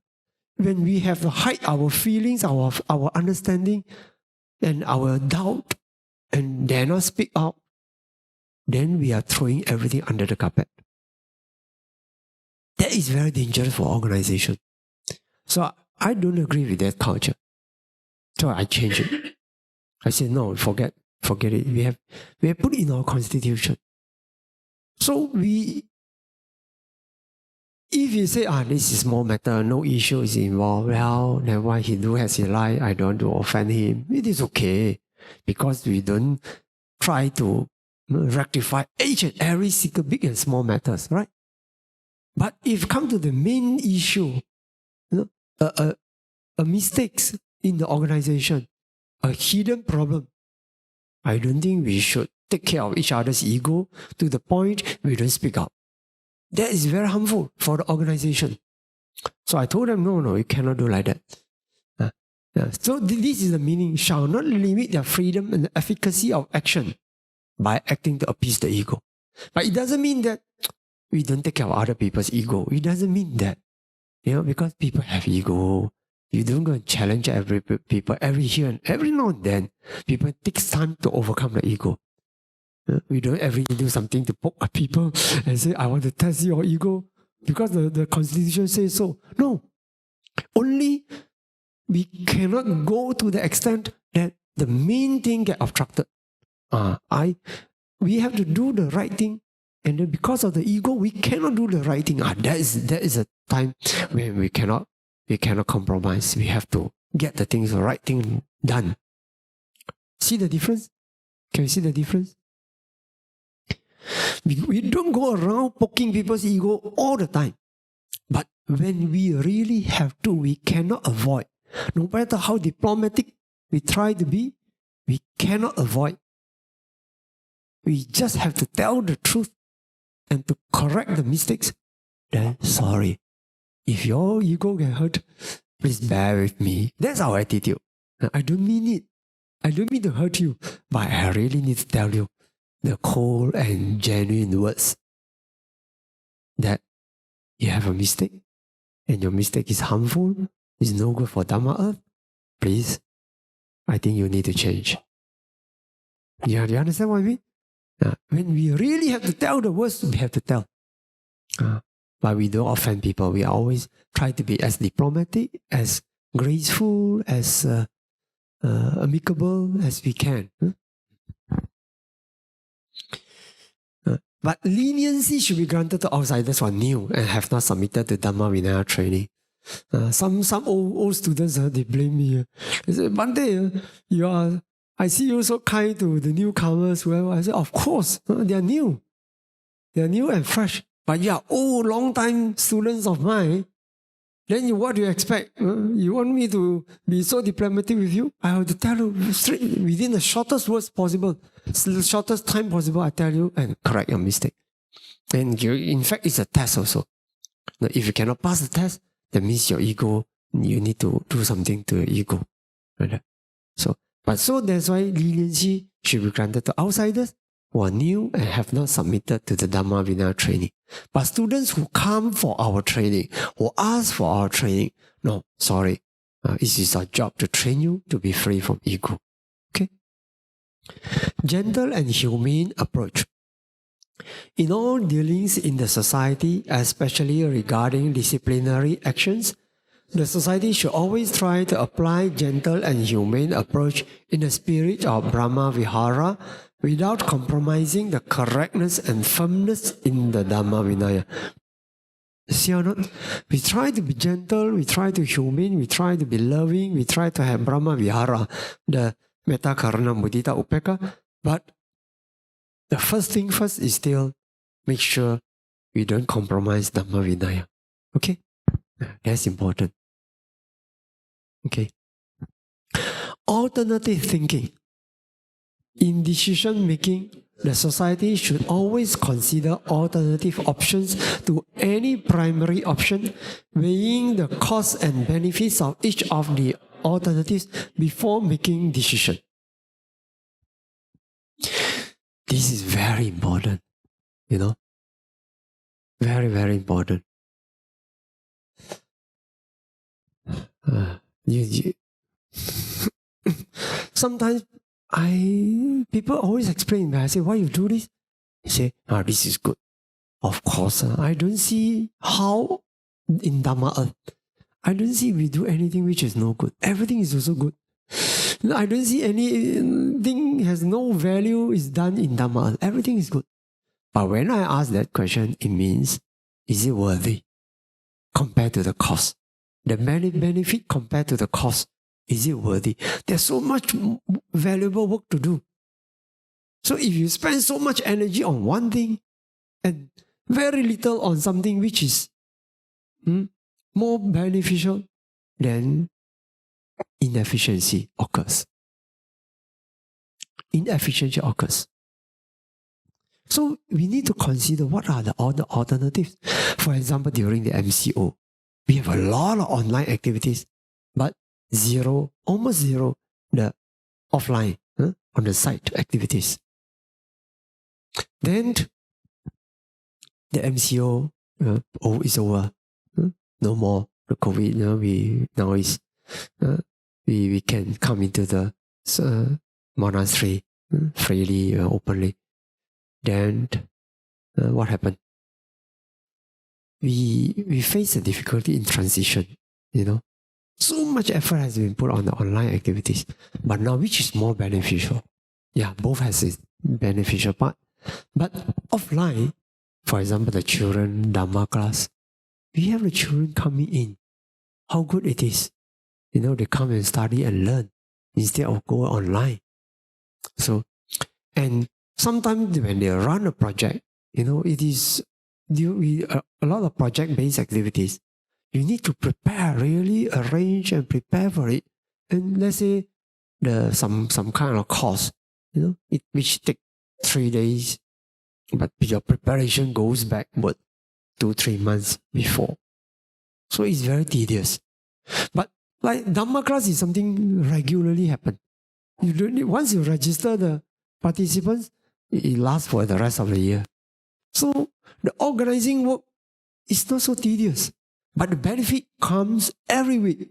when we have to hide our feelings, our understanding, and our doubt, and dare not speak out, then we are throwing everything under the carpet. That is very dangerous for organization. So I don't agree with that culture. So I changed it. I said, no, forget it. We have put in our constitution. So if you say, this is small matter, no issue is involved, well, then why he do as he like, I don't want to offend him. It is okay. Because we don't try to rectify each and every single big and small matters, right? But if come to the main issue, a mistakes in the organization, a hidden problem, I don't think we should take care of each other's ego to the point we don't speak out. That is very harmful for the organization. So I told them, no, you cannot do like that. So this is the meaning, shall not limit their freedom and the efficacy of action by acting to appease the ego. But it doesn't mean that we don't take care of other people's ego. It doesn't mean that. Because people have ego. You don't go and challenge people every here and every now and then. People takes time to overcome the ego. We don't every do something to poke at people and say, I want to test your ego because the constitution says so. No. Only we cannot go to the extent that the main thing get obstructed. We have to do the right thing, and then because of the ego, we cannot do the right thing. That is a time when we cannot compromise. We have to get the right thing done. See the difference? Can you see the difference? We don't go around poking people's ego all the time. But when we really have to, we cannot avoid. No matter how diplomatic we try to be, we cannot avoid. We just have to tell the truth and to correct the mistakes. Then, sorry. If your ego get hurt, please bear with me. That's our attitude. I don't mean it. I don't mean to hurt you, but I really need to tell you the cold and genuine words that you have a mistake and your mistake is harmful, is no good for Dhamma Earth. Please, I think you need to change. Do you understand what I mean? When we really have to tell the words, we have to tell. But we don't offend people. We always try to be as diplomatic, as graceful, as amicable as we can. But leniency should be granted to outsiders who are new and have not submitted to Dhamma Vinaya training. Some old students, they blame me. They say, Bante, I see you so kind to the newcomers. Whoever. I say, of course, they are new. They are new and fresh. But you are long-time students of mine. Then what do you expect? You want me to be so diplomatic with you? I have to tell you straight, within the shortest words possible, the shortest time possible, I tell you and correct your mistake. And in fact, it's a test also. Now, if you cannot pass the test, that means your ego, you need to do something to your ego. Right? So that's why leniency should be granted to outsiders who are new and have not submitted to the Dhamma Vinaya training. But students who come for our training, who ask for our training, no, sorry, it is our job to train you to be free from ego. Okay? Gentle and humane approach. In all dealings in the society, especially regarding disciplinary actions, the society should always try to apply gentle and humane approach in the spirit of Brahma Vihara without compromising the correctness and firmness in the Dhamma Vinaya. See or not? We try to be gentle, we try to be humane, we try to be loving, we try to have Brahma Vihara, the Metta Karuna Mudita Upeka, but the first thing first is still make sure we don't compromise Dhamma Vinaya. Okay? That's important. Okay. Alternative thinking. In decision making, the society should always consider alternative options to any primary option, weighing the costs and benefits of each of the alternatives before making decision. This is very important, you know. Very, very important. Sometimes people always explain, when I say, why you do this? They say, this is good. Of course, I don't see how in Dhamma Earth, I don't see we do anything which is no good. Everything is also good. I don't see anything has no value is done in Dhamma Earth. Everything is good. But when I ask that question, it means, is it worthy compared to the cost? The benefit compared to the cost, is it worthy? There's so much valuable work to do. So if you spend so much energy on one thing and very little on something which is more beneficial, then inefficiency occurs. Inefficiency occurs. So we need to consider what are the other alternatives. For example, during the MCO, we have a lot of online activities, but zero, almost zero, the offline, on the site activities. Then the MCO is over. No more the COVID. We can come into the monastery freely, openly. Then what happened? We face a difficulty in transition, you know. So much effort has been put on the online activities. But now, which is more beneficial? Yeah, both has its beneficial part. But offline, for example, the children Dhamma class, we have the children coming in. How good it is. You know, they come and study and learn instead of go online. So, and sometimes when they run a project, you know, it is a lot of project-based activities. You need to prepare, really arrange and prepare for it. And let's say some kind of course, you know, which take 3 days, but your preparation goes backward 2-3 months before. So it's very tedious. But like Dhamma class is something regularly happen. You don't need, once you register the participants, it lasts for the rest of the year. So the organizing work is not so tedious, but the benefit comes every week.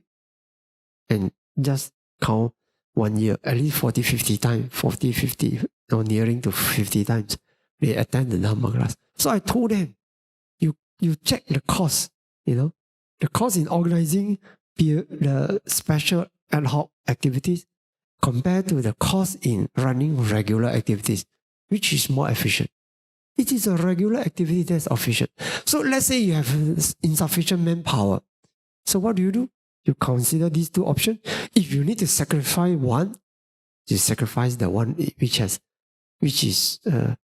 And just count 1 year, at least 40-50 times, 40-50, or nearing to 50 times, they attend the Dhamma class. So I told them, you check the cost, you know, the cost in organizing the special ad hoc activities compared to the cost in running regular activities, which is more efficient. It is a regular activity that's efficient. So let's say you have insufficient manpower. So what do? You consider these two options. If you need to sacrifice one, you sacrifice the one which is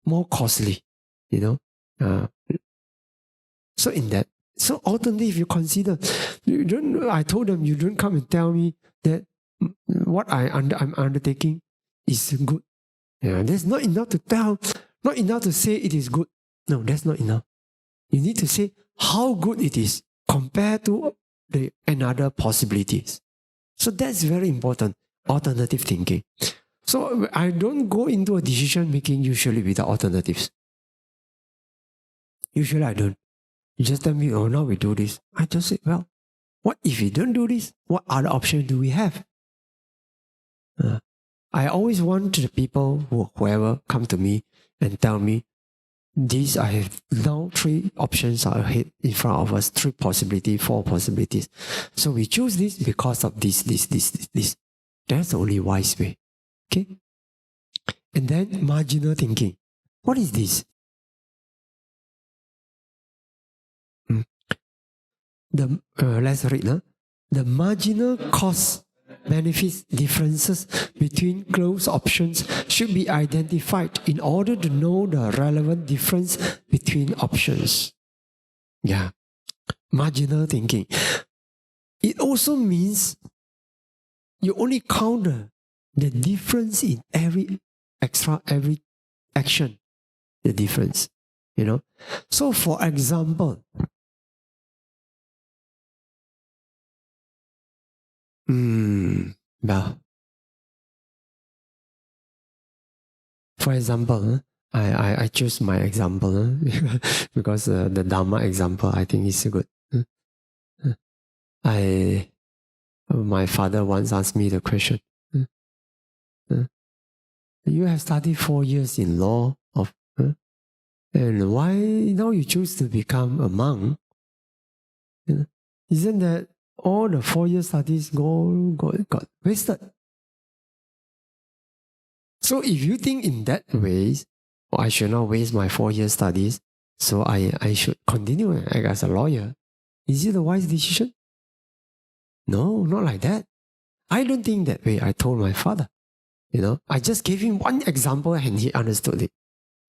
more costly, you know. So alternative, you consider. I told them, you don't come and tell me that what I'm undertaking is good. Yeah, that's not enough to tell. Not enough to say it is good. No, that's not enough. You need to say how good it is compared to the another possibilities. So that's very important. Alternative thinking. So I don't go into a decision making usually without alternatives. Usually I don't. You just tell me, oh, now we do this. I just say, well, what if we don't do this? What other option do we have? I always want the people, whoever, come to me and tell me, these I have now 3 options are ahead in front of us, 3 possibilities, 4 possibilities. So we choose this because of this. That's the only wise way. Okay? And then marginal thinking. What is this? Let's read. The marginal cost benefits differences between closed options should be identified in order to know the relevant difference between options. Yeah. Marginal thinking. It also means you only count the difference in every action. The difference. So for example, well, for example, I choose my example because the Dhamma example I think is good. My father once asked me the question, you have studied 4 years in law and why now you choose to become a monk? Isn't that all the 4 years studies got wasted? So if you think in that way, I should not waste my 4 years studies, so I should continue and act as a lawyer. Is it a wise decision? No, not like that. I don't think that way. I told my father. I just gave him one example and he understood it.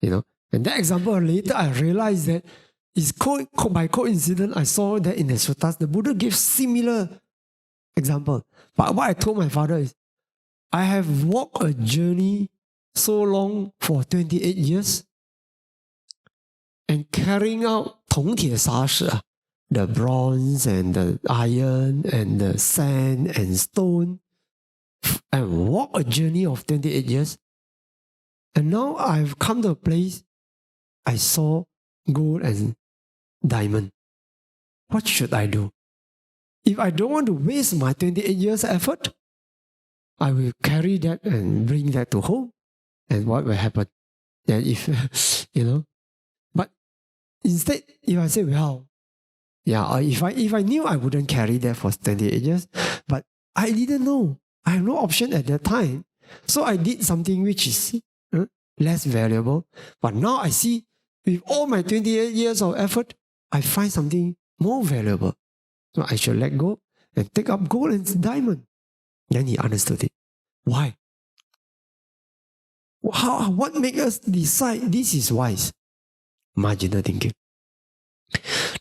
And that example later I realized that it's by coincidence I saw that in the suttas the Buddha gave similar example. But what I told my father is, I have walked a journey so long for 28 years and carrying out 铜铁砂石, the bronze and the iron and the sand and stone, and walk a journey of 28 years. And now I've come to a place I saw gold and diamond. What should I do? If I don't want to waste my 28 years effort, I will carry that and bring that to home. And what will happen? And if, but instead, if I say, well, yeah, if I knew I wouldn't carry that for 28 years, but I didn't know. I have no option at that time. So I did something which is less valuable. But now I see, with all my 28 years of effort, I find something more valuable. So I should let go and take up gold and diamond. Then he understood it. Why? What makes us decide this is wise? Marginal thinking.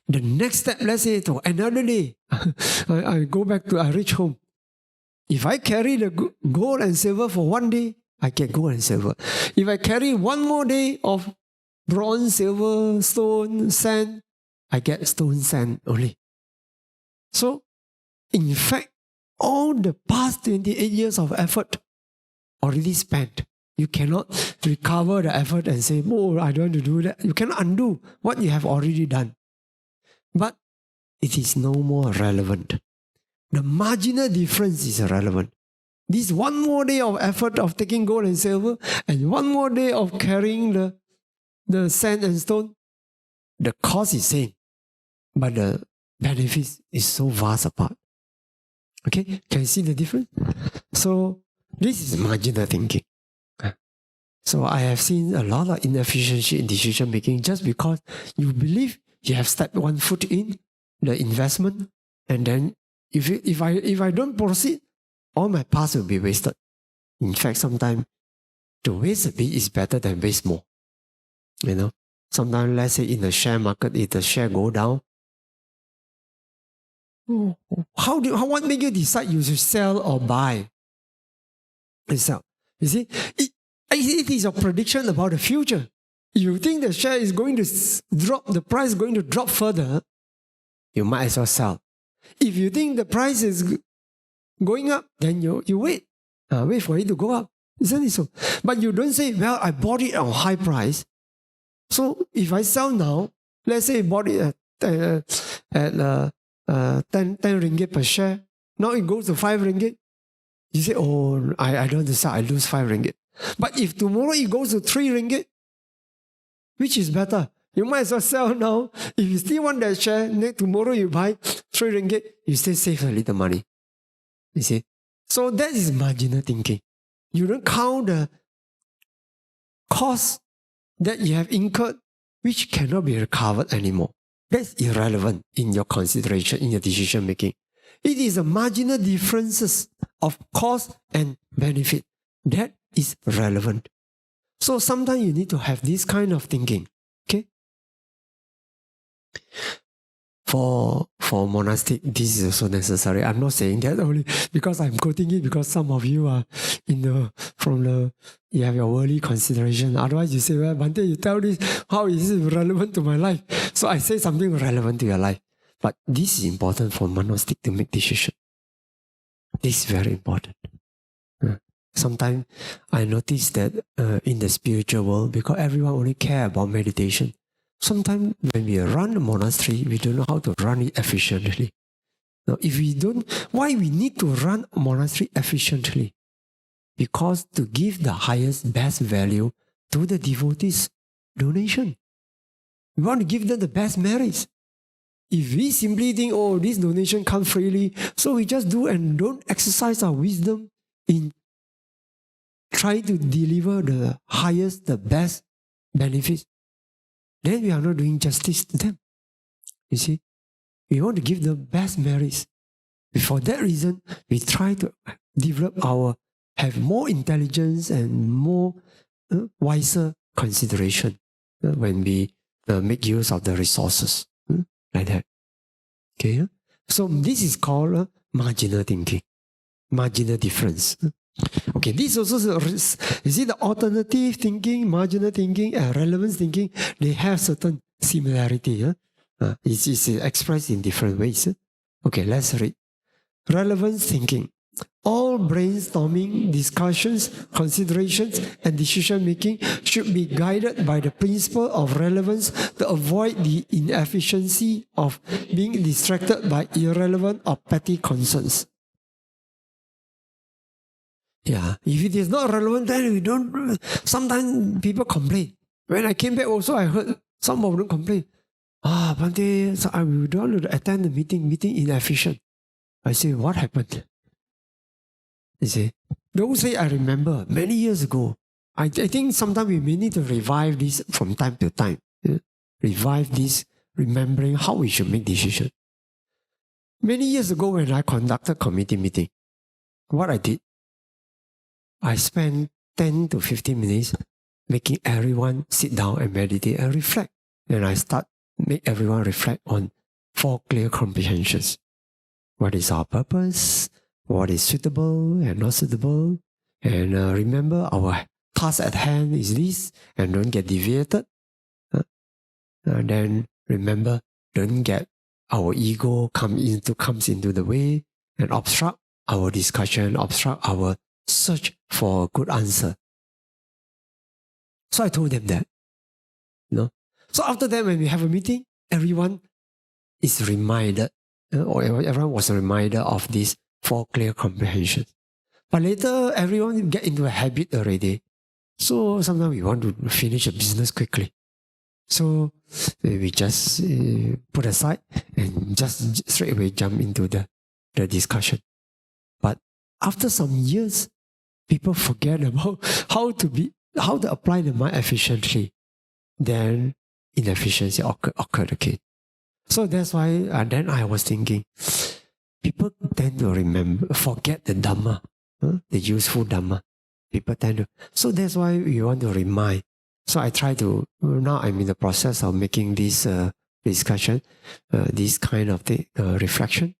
The next step, let's say, to another day, I reach home. If I carry the gold and silver for one day, I get gold and silver. If I carry one more day of bronze, silver, stone, sand, I get stone, sand only. So, in fact, all the past 28 years of effort already spent. You cannot recover the effort and say, oh, I don't want to do that. You cannot undo what you have already done. But it is no more relevant. The marginal difference is relevant. This one more day of effort of taking gold and silver and one more day of carrying the sand and stone, the cost is same, but the benefits is so vast apart. Okay, can you see the difference? So this is marginal thinking. So I have seen a lot of inefficiency in decision making just because you believe you have stepped one foot in the investment, and then if I don't proceed, all my past will be wasted. In fact, sometimes to waste a bit is better than waste more. Sometimes, let's say in the share market, if the share go down, what make you decide you should sell or buy? Sell. You see, it is a prediction about the future. If you think the share is going to drop, the price is going to drop further, you might as well sell. If you think the price is going up, then you wait. Wait for it to go up. Isn't it so? But you don't say, well, I bought it at a high price. So if I sell now, let's say I bought it at 10 ringgit per share. Now it goes to 5 ringgit. You say, oh, I don't want to sell, I lose 5 ringgit. But if tomorrow it goes to 3 ringgit, which is better? You might as well sell now. If you still want that share, tomorrow you buy 3 ringgit, you still save a little money. You see? So that is marginal thinking. You don't count the cost that you have incurred, which cannot be recovered anymore. That's irrelevant in your consideration, in your decision making. It is the marginal differences of cost and benefit that is relevant. So sometimes you need to have this kind of thinking. Okay? For monastic, this is also necessary. I'm not saying that only because I'm quoting it because some of you are you have your worldly consideration. Otherwise you say, well, Bhante, you tell this, how is it relevant to my life? So I say something relevant to your life. But this is important for monastic to make decision. This is very important. Sometimes I notice that in the spiritual world, because everyone only care about meditation, sometimes when we run a monastery, we don't know how to run it efficiently. Now, if we don't, why we need to run a monastery efficiently? Because to give the highest, best value to the devotees' donation. We want to give them the best merits. If we simply think, oh, this donation comes freely, so we just do and don't exercise our wisdom in trying to deliver the highest, the best benefits, then we are not doing justice to them. You see, we want to give the best merits. For that reason, we try to have more intelligence and more wiser consideration when we make use of the resources. Like that. Okay? So this is called marginal thinking. Marginal difference. Okay, this also, you see the alternative thinking, marginal thinking, and relevance thinking, they have certain similarity. It's expressed in different ways. Okay, let's read. Relevance thinking. All brainstorming, discussions, considerations, and decision-making should be guided by the principle of relevance to avoid the inefficiency of being distracted by irrelevant or petty concerns. Yeah, if it is not relevant, then we don't. Sometimes people complain. When I came back also, I heard some of them complain. Bhante, so I don't want to attend the meeting inefficient. I say, what happened? You see, don't say I remember. Many years ago, I think sometimes we may need to revive this from time to time. Revive this, remembering how we should make decisions. Many years ago when I conducted committee meeting, what I did, I spent 10 to 15 minutes making everyone sit down and meditate and reflect. And I make everyone reflect on 4 clear comprehensions. What is our purpose? What is suitable and not suitable? And remember, our task at hand is this, and don't get deviated. Then remember, don't get our ego comes into the way and obstruct our discussion, obstruct our search for a good answer. So I told them that. So after that, when we have a meeting, everyone is reminded, or everyone was reminded of these 4 clear comprehensions. But later, everyone get into a habit already. So sometimes we want to finish a business quickly. So we just put aside and just straight away jump into the discussion. But after some years, people forget about how to apply the mind efficiently. Then inefficiency occurred again. So that's why then I was thinking, people tend to forget the Dhamma, the useful Dhamma. People tend to. So that's why we want to remind. So I try to, now I'm in the process of making this discussion, this kind of reflection,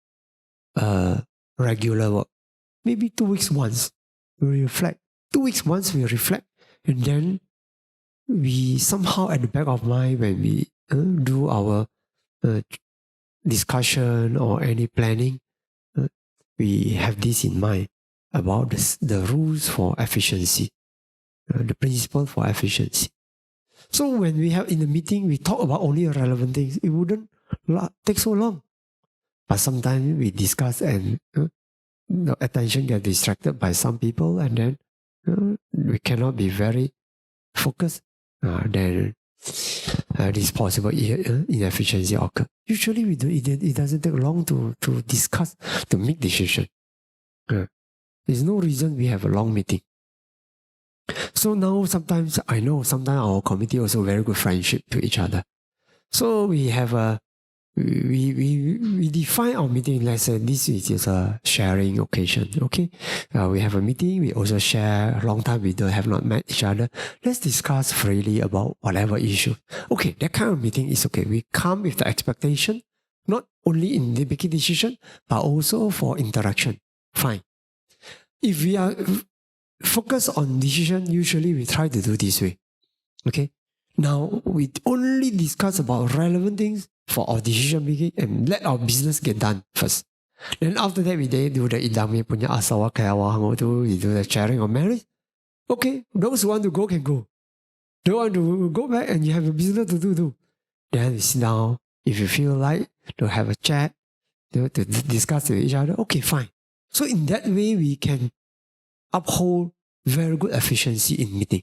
regular work. Maybe 2 weeks once, we reflect. 2 weeks once we reflect. And then we somehow at the back of mind, when we do our discussion or any planning, we have this in mind. about the rules for efficiency, the principle for efficiency. So when we have in the meeting, we talk about only relevant things. It wouldn't take so long. But sometimes we discuss and the attention gets distracted by some people, and then we cannot be very focused. Then this possible inefficiency occur. Usually we do it doesn't take long to discuss, to make decision. There's no reason we have a long meeting. So now sometimes our committee also very good friendship to each other. So we have we define our meeting. Let's say this is just a sharing occasion. Okay, we have a meeting. We also share. A long time we have not met each other. Let's discuss freely about whatever issue. Okay, that kind of meeting is okay. We come with the expectation, not only in the making decision, but also for interaction. Fine. If we are focused on decision, usually we try to do this way. Okay. Now we only discuss about relevant things for our decision making and let our business get done first. Then after that we do the idami punya asawa kayawa hango tu, we do the sharing of marriage. Okay, those who want to go can go. Don't want to go back and you have a business to do. Then we sit down. If you feel like to have a chat, to discuss with each other, okay, fine. So in that way we can uphold very good efficiency in meeting.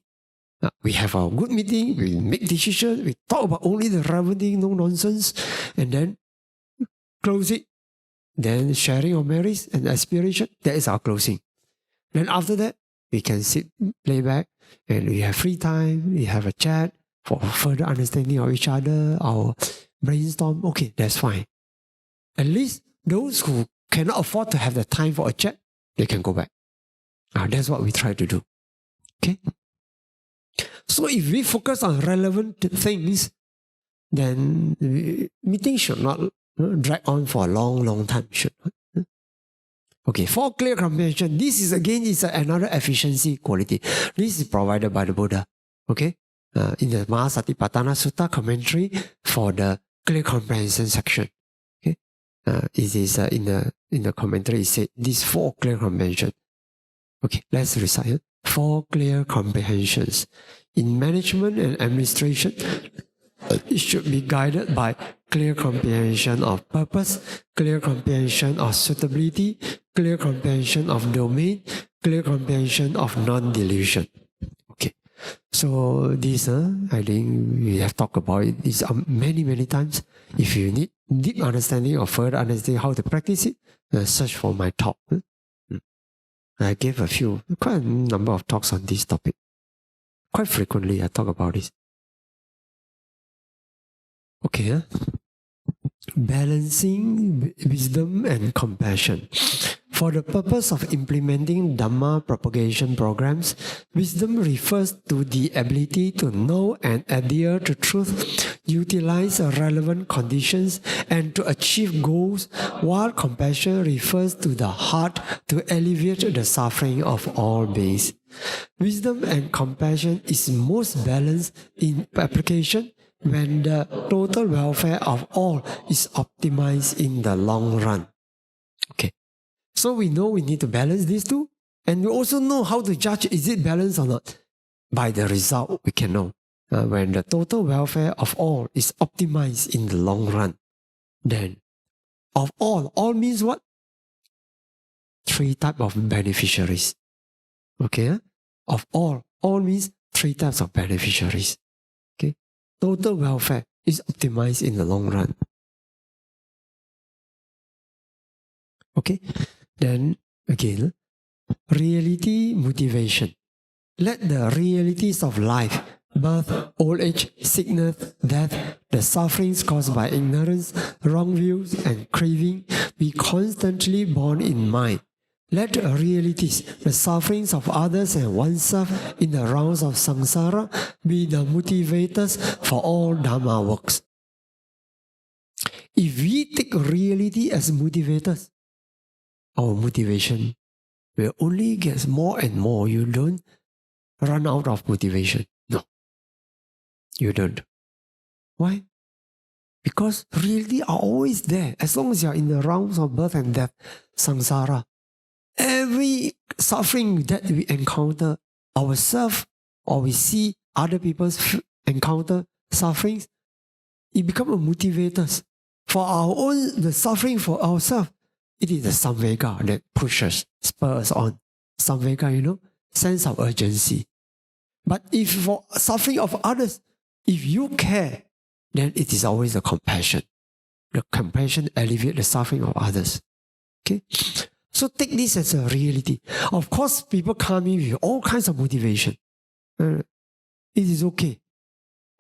We have a good meeting, we make decisions, we talk about only the relevant thing, no nonsense, and then close it. Then sharing of merits and aspiration, that is our closing. Then after that, we can sit, play back, and we have free time, we have a chat for further understanding of each other, our brainstorm. Okay, that's fine. At least those who cannot afford to have the time for a chat, they can go back. That's what we try to do. Okay? So if we focus on relevant things, then the meeting should not drag on for a long time. Should not. Okay, for clear comprehension, this is again another efficiency quality. This is provided by the Buddha. Okay, in the Mahasatipatthana Sutta commentary for the clear comprehension section. Okay, it is in the commentary. It said these 4 clear comprehension. Okay, let's recite 4 clear comprehensions. In management and administration, it should be guided by clear comprehension of purpose, clear comprehension of suitability, clear comprehension of domain, clear comprehension of non-delusion. Okay, so this, I think we have talked about it this many times. If you need deep understanding or further understanding how to practice it, search for my talk. I gave quite a number of talks on this topic. Quite frequently I talk about this. Okay, balancing wisdom and compassion. For the purpose of implementing Dhamma propagation programs, wisdom refers to the ability to know and adhere to truth, utilize relevant conditions, and to achieve goals, while compassion refers to the heart to alleviate the suffering of all beings. Wisdom and compassion is most balanced in application when the total welfare of all is optimized in the long run. Okay. So we know we need to balance these two, and we also know how to judge is it balanced or not. By the result, we can know when the total welfare of all is optimized in the long run. Then, of all means what? 3 types of beneficiaries. Okay, of all means 3 types of beneficiaries. Okay, total welfare is optimized in the long run. Okay. Then again, reality motivation. Let the realities of life, birth, old age, sickness, death, the sufferings caused by ignorance, wrong views, and craving be constantly borne in mind. Let the realities, the sufferings of others and oneself in the rounds of samsara be the motivators for all Dhamma works. If we take reality as motivators, our motivation will only get more and more. You don't run out of motivation. No, you don't. Why? Because reality are always there. As long as you're in the realms of birth and death, samsara, every suffering that we encounter ourselves, or we see other people's encounter sufferings, it becomes a motivator for our own, the suffering for ourselves. It is the samvega that pushes, spurs on. Samvega, sense of urgency. But if for suffering of others, if you care, then it is always the compassion. The compassion alleviates the suffering of others. Okay? So take this as a reality. Of course, people come in with all kinds of motivation. It is okay.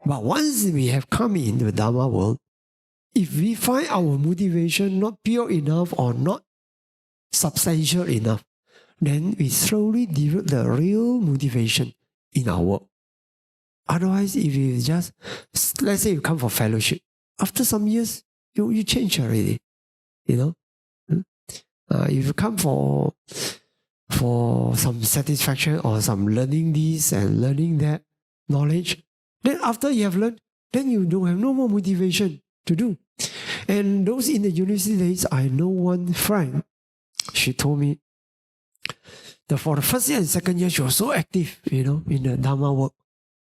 But once we have come into the Dharma world, if we find our motivation not pure enough or not substantial enough, then we slowly develop the real motivation in our work. Otherwise, if you just, let's say you come for fellowship, after some years, you change already. If you come for some satisfaction or some learning this and learning that knowledge, then after you have learned, then you don't have no more motivation to do. And those in the university days, I know one friend, she told me that for the first year and second year, she was so active, in the Dharma work.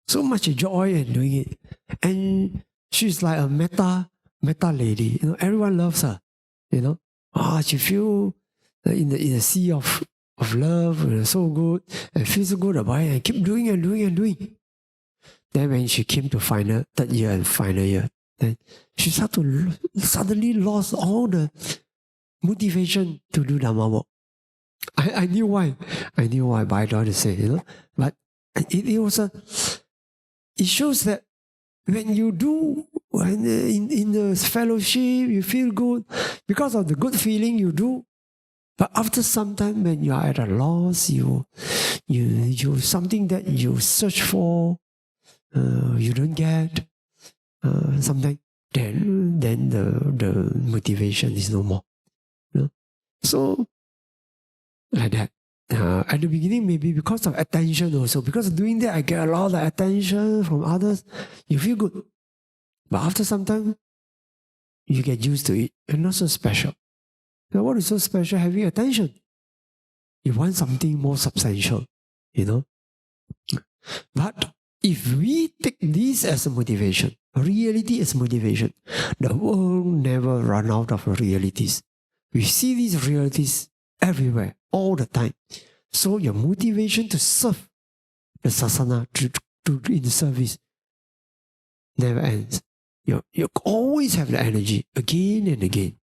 So much joy in doing it. And she's like a metta lady. Everyone loves her. She feel in the sea of love, so good, and feels so good about it, and keep doing and doing and doing. Then when she came to third year and final year, then she suddenly lost all the motivation to do Dhamma work. I knew why. But I don't want to say, But it shows that when you do, in the fellowship, you feel good because of the good feeling you do. But after some time, when you are at a loss, you something that you search for, you don't get, something, then the motivation is no more. So like that. At the beginning, maybe because of attention also. Because of doing that, I get a lot of attention from others. You feel good. But after some time, you get used to it. And not so special. Now, what is so special? Having attention. You want something more substantial. But if we take this as a motivation, reality as motivation, the world never run out of realities. We see these realities everywhere, all the time. So your motivation to serve the sasana, to in service, never ends. You always have the energy again and again.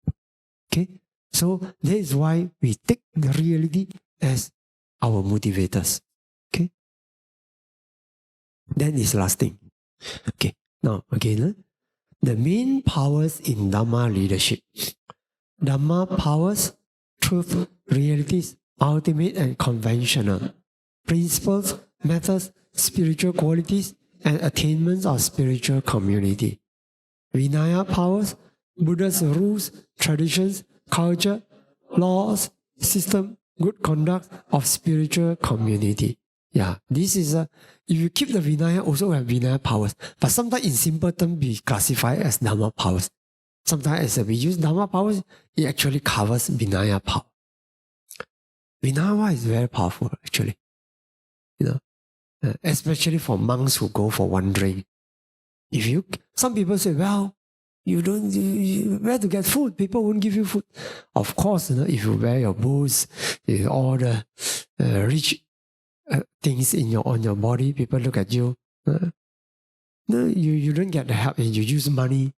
Okay? So that is why we take the reality as our motivators. Okay? Then is last thing. Okay. Now again, the main powers in Dhamma leadership. Dhamma powers, truth, realities, ultimate and conventional, principles, methods, spiritual qualities, and attainments of spiritual community. Vinaya powers, Buddha's rules, traditions, culture, laws, system, good conduct of spiritual community. Yeah, this is if you keep the Vinaya, also have Vinaya powers. But sometimes in simple terms, we classify as Dhamma powers. Sometimes as we use Dhamma powers, it actually covers Vinaya power. Vinaya is very powerful, actually. Especially for monks who go for wandering. Some people say, well, where to get food? People won't give you food. Of course, if you wear your boots, all the rich things on your body, people look at you. You don't get the help, and you use money.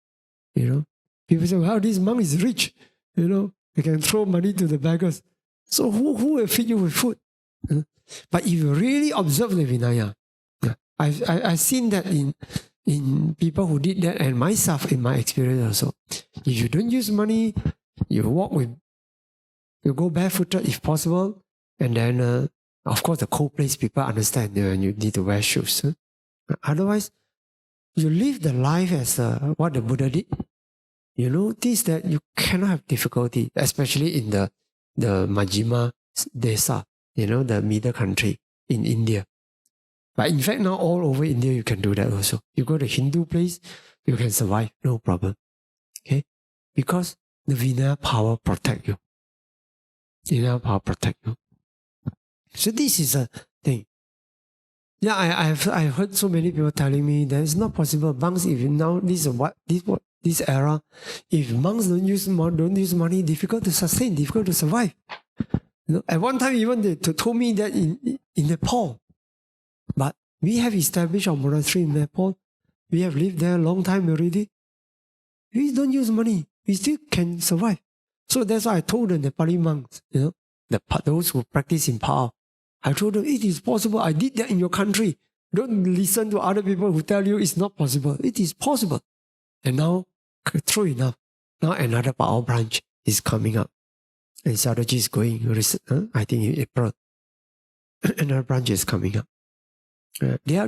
People say, well, this monk is rich. They can throw money to the beggars. So who will feed you with food? But if you really observe the Vinaya, I've seen that in people who did that, and myself in my experience also. If you don't use money, you go barefooted if possible, and then of course the cold place people understand and you need to wear shoes. Otherwise, you live the life as what the Buddha did. You notice that you cannot have difficulty, especially in the Majjhima Desa, the middle country in India. But in fact, now all over India, you can do that also. You go to Hindu place, you can survive, no problem. Okay? Because the Vinaya power protect you. Inner power protect you. So this is a thing. Yeah, I've heard so many people telling me that it's not possible. Monks, if now this era, if monks don't use money, difficult to sustain, difficult to survive. At one time, even they told me that in Nepal, but we have established our monastery in Nepal. We have lived there a long time already. We don't use money. We still can survive. So that's why I told the Nepali monks, those who practice in Pao, I told them, it is possible. I did that in your country. Don't listen to other people who tell you it's not possible. It is possible. And now, true enough, now another Pao branch is coming up. And Sadaji is going, I think in April. Another branch is coming up. They are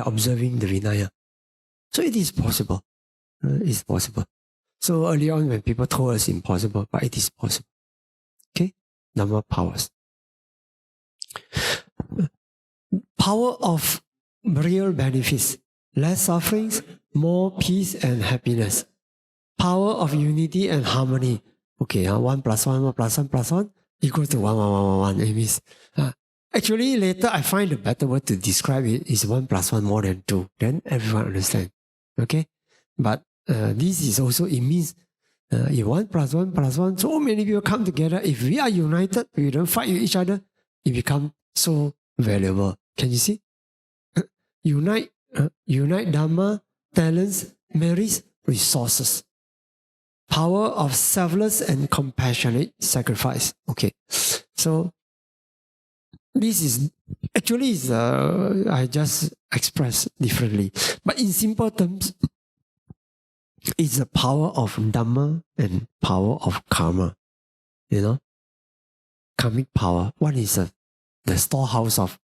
observing the Vinaya. So it is possible. It's possible. So early on when people told us impossible, but it is possible. Okay? Dhamma powers. Power of real benefits. Less sufferings, more peace and happiness. Power of unity and harmony. Okay, 1 plus 1, 1 plus 1 plus 1 equals to 1, 1, 1, 1, 1. It means, actually, later I find a better word to describe it is 1 plus 1 more than 2. Then everyone understands. Okay? But this is also, it means if 1 plus 1 plus 1, so many people come together. If we are united, we don't fight with each other, it becomes so valuable. Can you see? Unite Dhamma, talents, merits, resources. Power of selfless and compassionate sacrifice. Okay, so this is actually I just express differently, but in simple terms, it's the power of Dhamma and power of karma. Karmic power. One is the storehouse of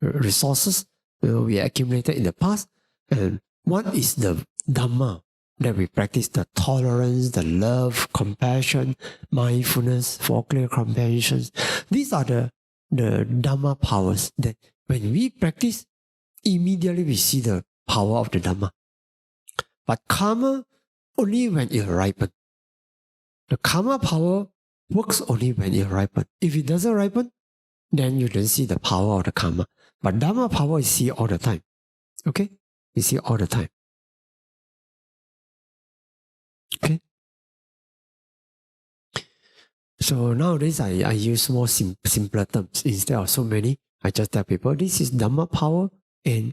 resources we accumulated in the past, and one is the Dhamma that we practice, the tolerance, the love, compassion, mindfulness, for clear comprehension. These are the Dhamma powers that when we practice, immediately we see the power of the Dhamma. But karma, only when it ripens. The karma power works only when it ripens. If it doesn't ripen, then you don't see the power of the karma. But Dhamma power you see all the time. Okay? You see all the time. Okay? So nowadays I use more simpler terms. Instead of so many, I just tell people this is Dhamma power and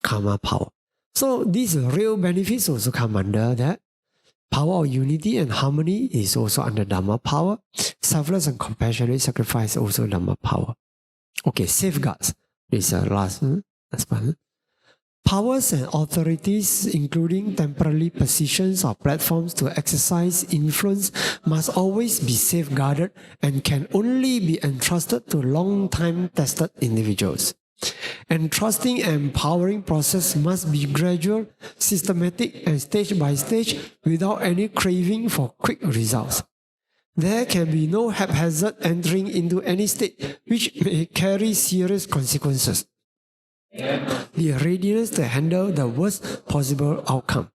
karma power. So these real benefits also come under that. Power of unity and harmony is also under Dhamma power. Selfless and compassionate sacrifice also Dhamma power. Okay, safeguards. This is last one. Powers and authorities, including temporary positions or platforms to exercise influence, must always be safeguarded and can only be entrusted to long-time tested individuals. Entrusting and empowering process must be gradual, systematic, and stage by stage without any craving for quick results. There can be no haphazard entering into any state which may carry serious consequences. The readiness to handle the worst possible outcome.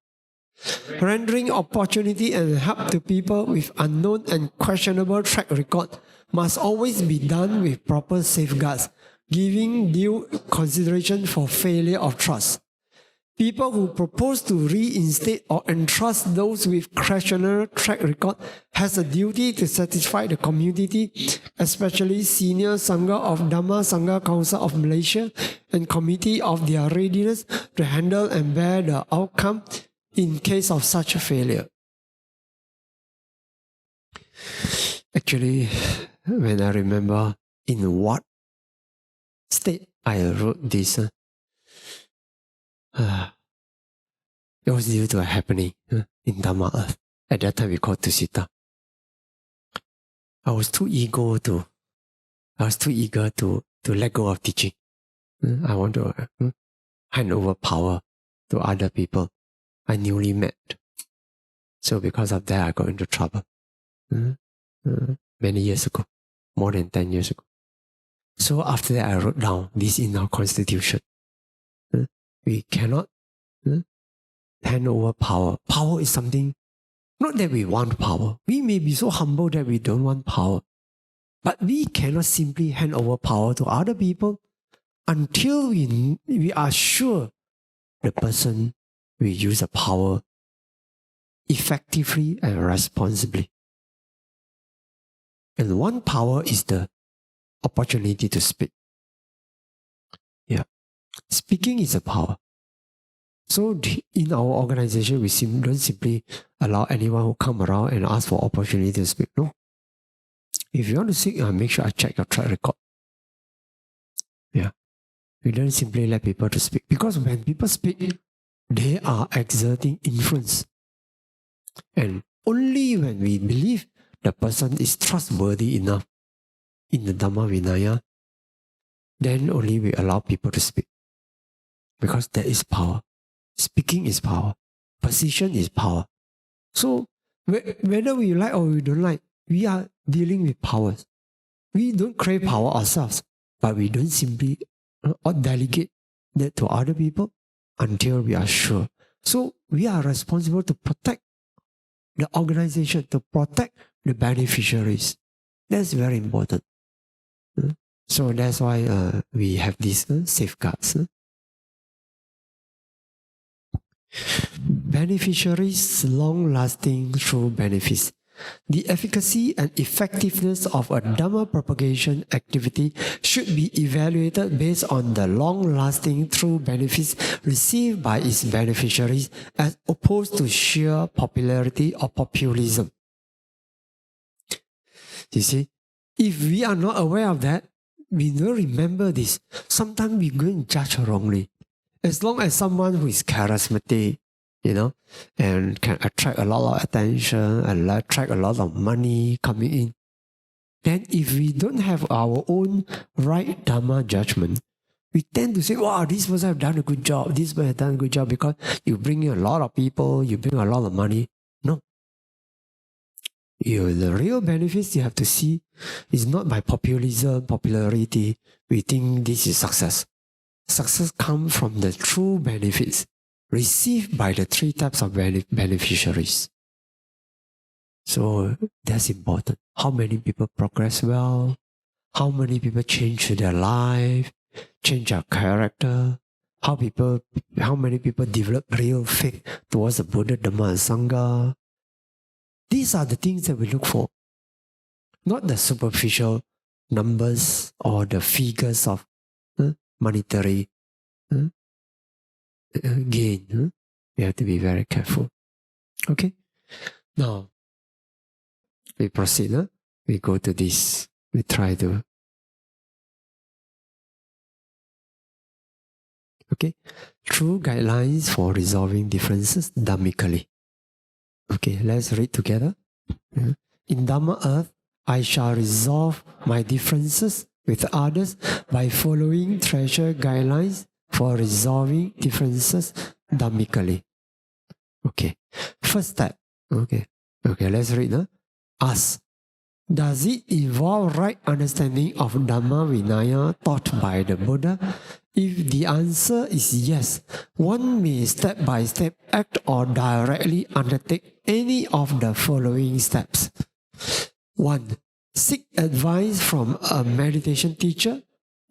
Rendering opportunity and help to people with unknown and questionable track record must always be done with proper safeguards, giving due consideration for failure of trust. People who propose to reinstate or entrust those with questionable track record has a duty to satisfy the community, especially Senior Sangha of Dhamma Sangha Council of Malaysia and Committee of their readiness to handle and bear the outcome in case of such a failure. Actually, when I remember in what state I wrote this, it was due to a happening in Dhamma Earth. At that time we called Tusita. I was too eager to let go of teaching. I want to hand over power to other people I newly met. So because of that, I got into trouble. Many years ago, more than 10 years ago. So after that, I wrote down this in our constitution. We cannot hand over power. Power is something Not that we want power. We may be so humble that we don't want power. But we cannot simply hand over power to other people until we are sure the person will use the power effectively and responsibly. And one power is the opportunity to speak. Yeah. Speaking is a power. So in our organization, we don't simply allow anyone who come around and ask for opportunity to speak. No. If you want to speak, make sure I check your track record. Yeah. We don't simply let people to speak. Because when people speak, they are exerting influence. And only when we believe the person is trustworthy enough in the Dhamma Vinaya, then only we allow people to speak. Because there is power. Speaking is power. Position is power. So whether we like or we don't like, we are dealing with powers. We don't crave power ourselves, but we don't simply or delegate that to other people until we are sure. So we are responsible to protect the organization, to protect the beneficiaries. That's very important. So that's why we have these safeguards. Beneficiaries' long-lasting true benefits. The efficacy and effectiveness of a Dhamma propagation activity should be evaluated based on the long-lasting true benefits received by its beneficiaries as opposed to sheer popularity or populism. You see, if we are not aware of that, we don't remember this. Sometimes we go and judge wrongly. As long as someone who is charismatic, and can attract a lot of attention and attract a lot of money coming in, then if we don't have our own right Dhamma judgment, we tend to say, wow, this person have done a good job, this person have done a good job because you bring in a lot of people, you bring a lot of money. No. The real benefits you have to see is not by populism, popularity. We think this is success. Success comes from the true benefits received by the three types of beneficiaries. So that's important. How many people progress well? How many people change their life, change their character? How many people develop real faith towards the Buddha, Dhamma, and Sangha? These are the things that we look for. Not the superficial numbers or the figures of monetary gain. We have to be very careful. Okay? Now, we proceed. We go to this. We try to. Okay? True guidelines for resolving differences dhammically. Okay, let's read together. In Dhamma Earth, I shall resolve my differences with others by following treasure guidelines for resolving differences dhammically. Okay. First step. Okay, let's read. Ask. Does it involve right understanding of Dhamma Vinaya taught by the Buddha? If the answer is yes, one may step by step act or directly undertake any of the following steps. 1. Seek advice from a meditation teacher,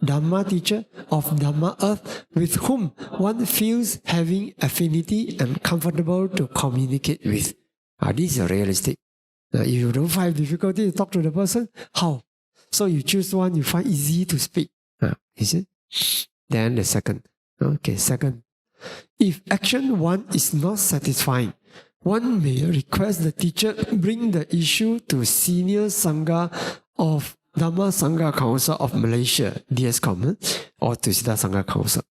Dhamma teacher of Dhamma Earth with whom one feels having affinity and comfortable to communicate with. This is realistic. If you don't find difficulty to talk to the person, how? So you choose one you find easy to speak. Is it? Then the second. Second. If action 1 is not satisfying, one may request the teacher bring the issue to Senior Sangha of Dhamma Sangha Council of Malaysia, DSCOM, or to Siddha Sangha Council.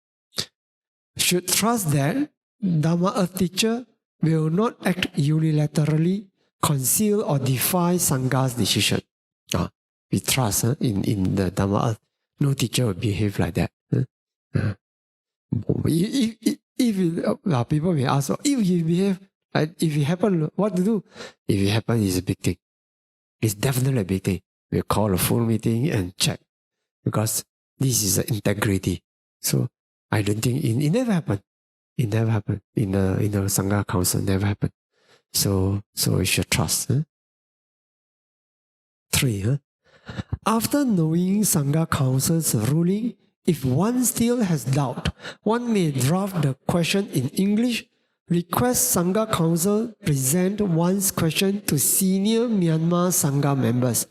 Should trust that Dhamma Earth teacher will not act unilaterally, conceal or defy Sangha's decision. We trust in the Dhamma Earth. No teacher will behave like that. If people may ask, if he behave, if it happen, what to do? If it happen, it's a big thing. It's definitely a big thing. We'll call a full meeting and check. Because this is integrity. So I don't think it never happened. It never happened. In the Sangha Council, never happened. So we should trust. 3. After knowing Sangha Council's ruling, if one still has doubt, one may draft the question in English, request Sangha Council present one's question to senior Myanmar Sangha members,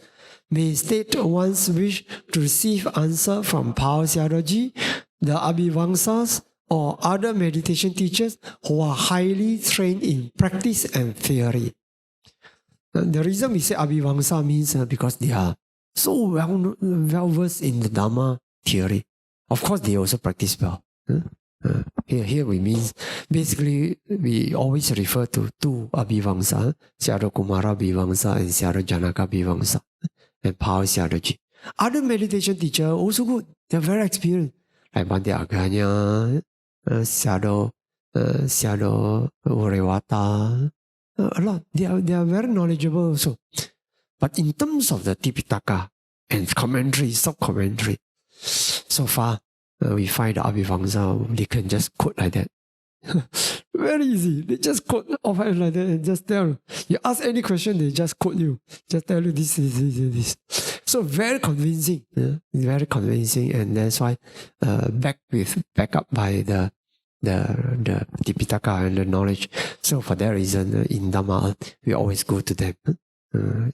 may state one's wish to receive answer from Pao Siadoji, the Abhivangsas, or other meditation teachers who are highly trained in practice and theory. The reason we say Abhivangsa means because they are so well versed in the Dhamma theory. Of course, they also practice well. Here we mean, basically, we always refer to two Abhivangsa, Sayadaw Kumara Abhivangsa and Sayadaw Janaka Abhivangsa, and Pao Siadoji. Other meditation teachers also good. They're very experienced. Like Bhante Aganya, Sayadaw Urewata, a lot. They are very knowledgeable also. But in terms of the Tipitaka and commentary, sub-commentary, so far we find the Abhivangsa, they can just quote like that. Very easy. They just quote offhand like that and just tell you. You ask any question, they just quote you. Just tell you this. So very convincing. Very convincing, and that's why back up by the Tipitaka and the knowledge. So for that reason, in Dhamma, we always go to them.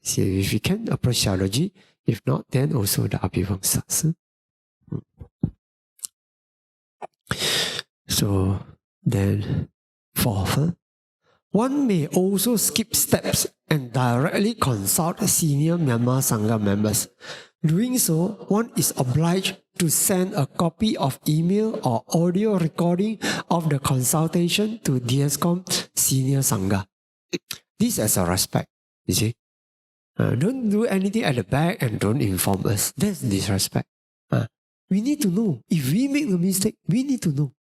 See if we can approach theology. If not, then also the Abhivangsas. So then, 4th, one may also skip steps and directly consult senior Myanmar Sangha members. Doing so, one is obliged to send a copy of email or audio recording of the consultation to DSCOM Senior Sangha. This as a respect, you see. Don't do anything at the back and don't inform us. That's disrespect. We need to know. If we make a mistake, we need to know.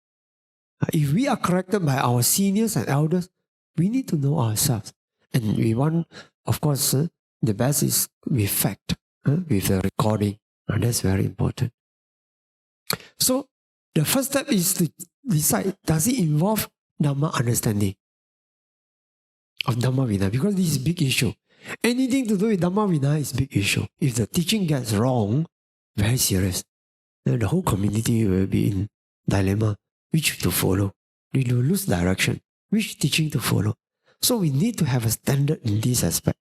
If we are corrected by our seniors and elders, we need to know ourselves. And we want, of course, the best is with fact, with the recording. That's very important. So, the first step is to decide, does it involve Dhamma understanding of Dhamma Vinaya? Because this is a big issue. Anything to do with Dhamma Vinaya is a big issue. If the teaching gets wrong, very serious, then the whole community will be in dilemma. Which to follow? We will lose direction. Which teaching to follow? So we need to have a standard in this aspect.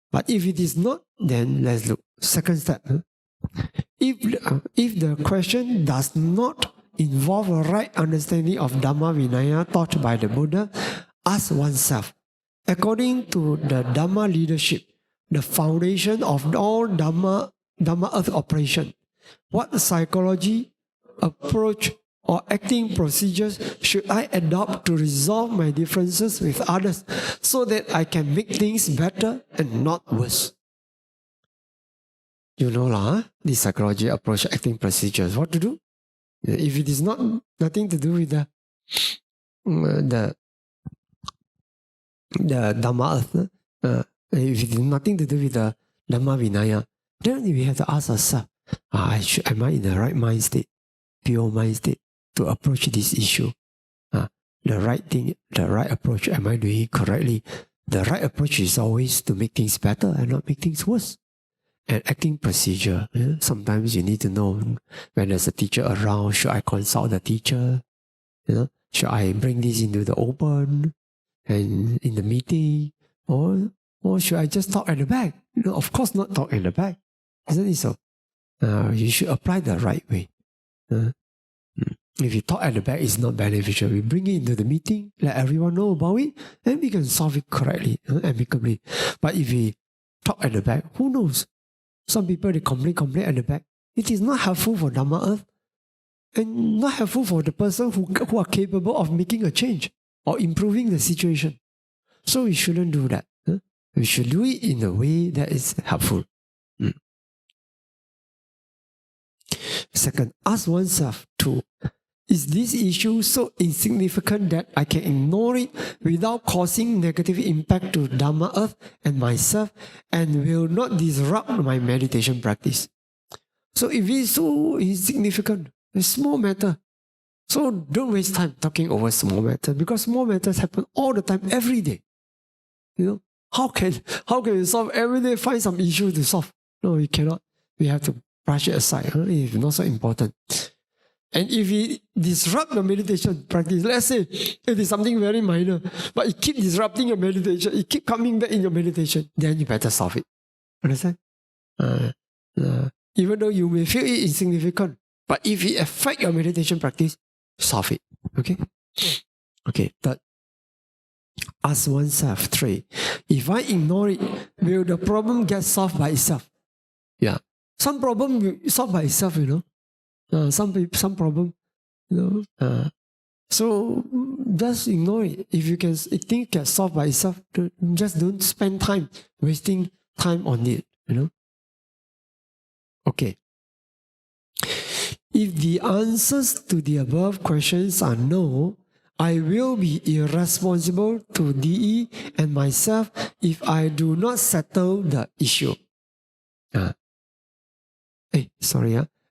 But if it is not, then let's look. Second step. If the question does not involve a right understanding of Dhamma Vinaya taught by the Buddha, ask oneself, according to the Dhamma Leadership, the foundation of all Dhamma earth operation, what psychology, approach, or acting procedures should I adopt to resolve my differences with others so that I can make things better and not worse? You know lah, the psychology, approach, acting procedures, what to do? If it is nothing to do with the Dhamma earth, if it is nothing to do with the Dhamma Vinaya, then we have to ask ourselves, am I in the right mind state? Pure mind state to approach this issue. The right thing, the right approach, am I doing it correctly? The right approach is always to make things better and not make things worse. And acting procedure, sometimes you need to know when there's a teacher around, should I consult the teacher? Should I bring this into the open and in the meeting? Or should I just talk at the back? Of course not talk at the back. Isn't it so? You should apply the right way. If you talk at the back, it's not beneficial. We bring it into the meeting, let everyone know about it, and we can solve it correctly, amicably. But if we talk at the back, who knows? Some people, they complain at the back. It is not helpful for Dhamma Earth and not helpful for the person who are capable of making a change or improving the situation. So we shouldn't do that. We should do it in a way that is helpful. Second, ask oneself too, is this issue so insignificant that I can ignore it without causing negative impact to Dhamma Earth and myself and will not disrupt my meditation practice? So if it is so insignificant, a small matter, So don't waste time talking over small matters, because small matters happen all the time, every day. You know, how can you solve every day? Find some issue to solve. No, we cannot. We have to brush it aside. It's not so important. And if it disrupt the meditation practice, let's say it is something very minor, but it keep disrupting your meditation, it keep coming back in your meditation, then you better solve it. Understand? Even though you may feel it insignificant, but if it affect your meditation practice, solve it. Okay? Okay, third. Ask oneself, 3. If I ignore it, will the problem get solved by itself? Yeah. Some problem will solve by itself, you know. Some problem, you know. So just ignore it. If you can, if things can solve by itself, just don't spend time wasting time on it, you know. Okay. If the answers to the above questions are no, I will be irresponsible to DE and myself if I do not settle the issue.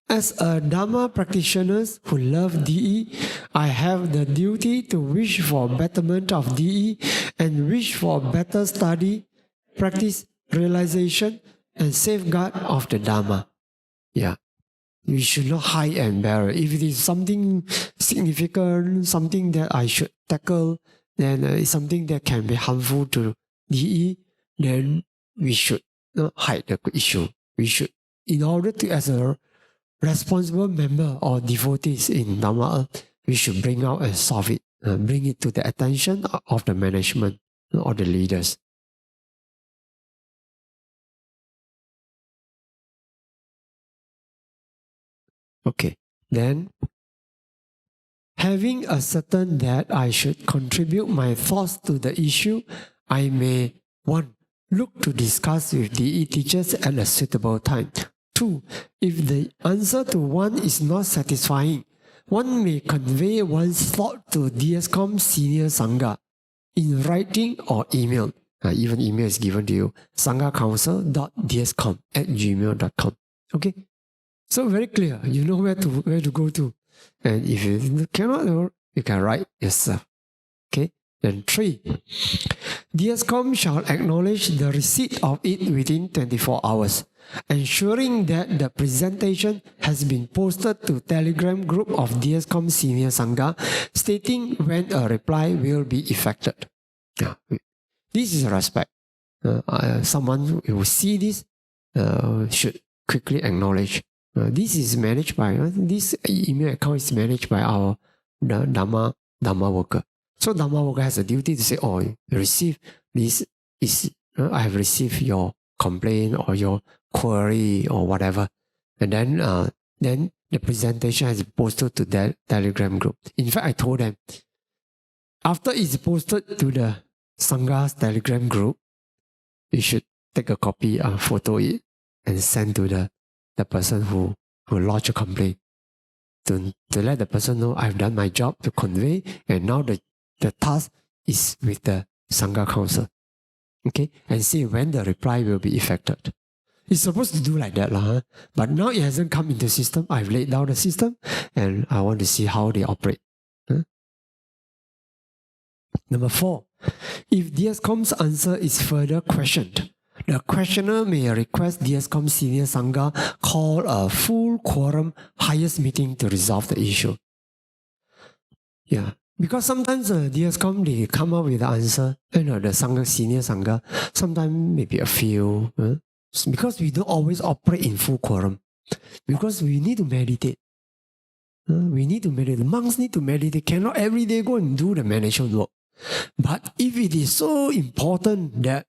As a Dhamma practitioner who love DE, I have the duty to wish for betterment of DE and wish for better study, practice, realization, and safeguard of the Dhamma. Yeah. We should not hide and bury. If it is something significant, something that I should tackle, then it's something that can be harmful to DE, then we should not hide the issue. We should, in order to, as a responsible member or devotees in Dhamma, we should bring out and solve it, bring it to the attention of the management or the leaders. Okay, then having ascertained that I should contribute my thoughts to the issue, I may 1. Look to discuss with DE teachers at a suitable time. 2. If the answer to 1 is not satisfying, one may convey one's thought to DSCOM Senior Sangha in writing or email. Even email is given to you, sanghaCouncil.dscom@gmail.com. Okay? So very clear, you know where to go to. And if you cannot, you can write yourself. Okay? Then 3. DSCOM shall acknowledge the receipt of it within 24 hours, ensuring that the presentation has been posted to Telegram group of DSCOM Senior Sangha, stating when a reply will be effected. This is respect. Someone who will see this should quickly acknowledge. This is managed by, this email account is managed by our Dhamma worker. So Dhamma worker has a duty to say, oh, you receive this, I have received your complaint or your query or whatever. And then the presentation has been posted to that Telegram group. In fact, I told them, after it's posted to the Sangha's Telegram group, you should take a copy, photo it, and send to the person who lodged a complaint to let the person know I've done my job to convey, and now the task is with the Sangha Council. Okay? And see when the reply will be effected. It's supposed to do like that, but now it hasn't come into the system. I've laid down the system and I want to see how they operate. Number 4, if DSCOM's answer is further questioned, the questioner may request DSCOM Senior Sangha call a full quorum highest meeting to resolve the issue. Yeah, because sometimes DSCOM, they come up with the answer, the Sangha, Senior Sangha, sometimes maybe a few, because we don't always operate in full quorum, because we need to meditate. We need to meditate. The monks need to meditate, cannot every day go and do the management work. But if it is so important that,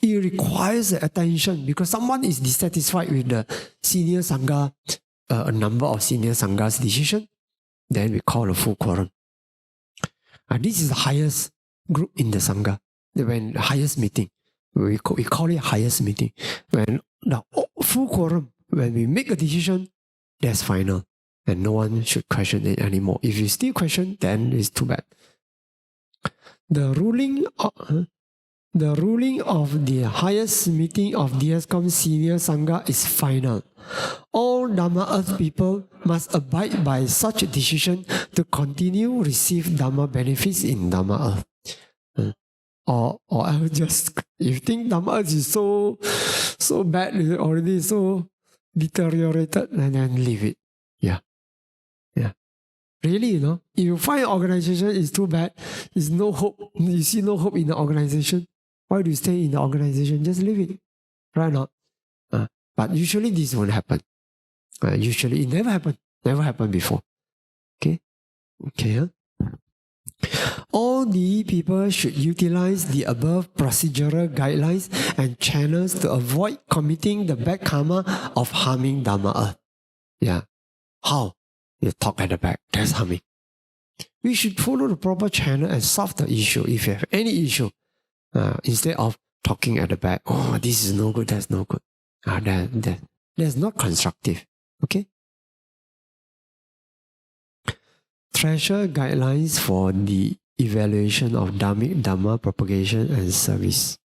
it requires attention because someone is dissatisfied with the Senior Sangha, a number of Senior Sanghas decision, then we call a full quorum. This is the highest group in the Sangha, when highest meeting. We call it highest meeting. When the full quorum, when we make a decision, that's final. And no one should question it anymore. If you still question, then it's too bad. The ruling The ruling of the highest meeting of DSCOM Senior Sangha is final. All Dhamma Earth people must abide by such a decision to continue receive Dhamma benefits in Dhamma Earth. Or I would just, if you think Dhamma Earth is so bad, already so deteriorated, then leave it. Yeah. Really, if you find an organization is too bad, there's no hope, you see no hope in the organization, why do you stay in the organization? Just leave it. Right or not? But usually this won't happen. Usually it never happened. Never happened before. Okay? All the people should utilize the above procedural guidelines and channels to avoid committing the bad karma of harming Dhamma Earth. Yeah. How? You talk at the back. That's harming. We should follow the proper channel and solve the issue if you have any issue. Instead of talking at the back. Oh, this is no good, that's no good. That's not constructive. Okay? Treasure guidelines for the evaluation of Dhammic Dhamma propagation and service.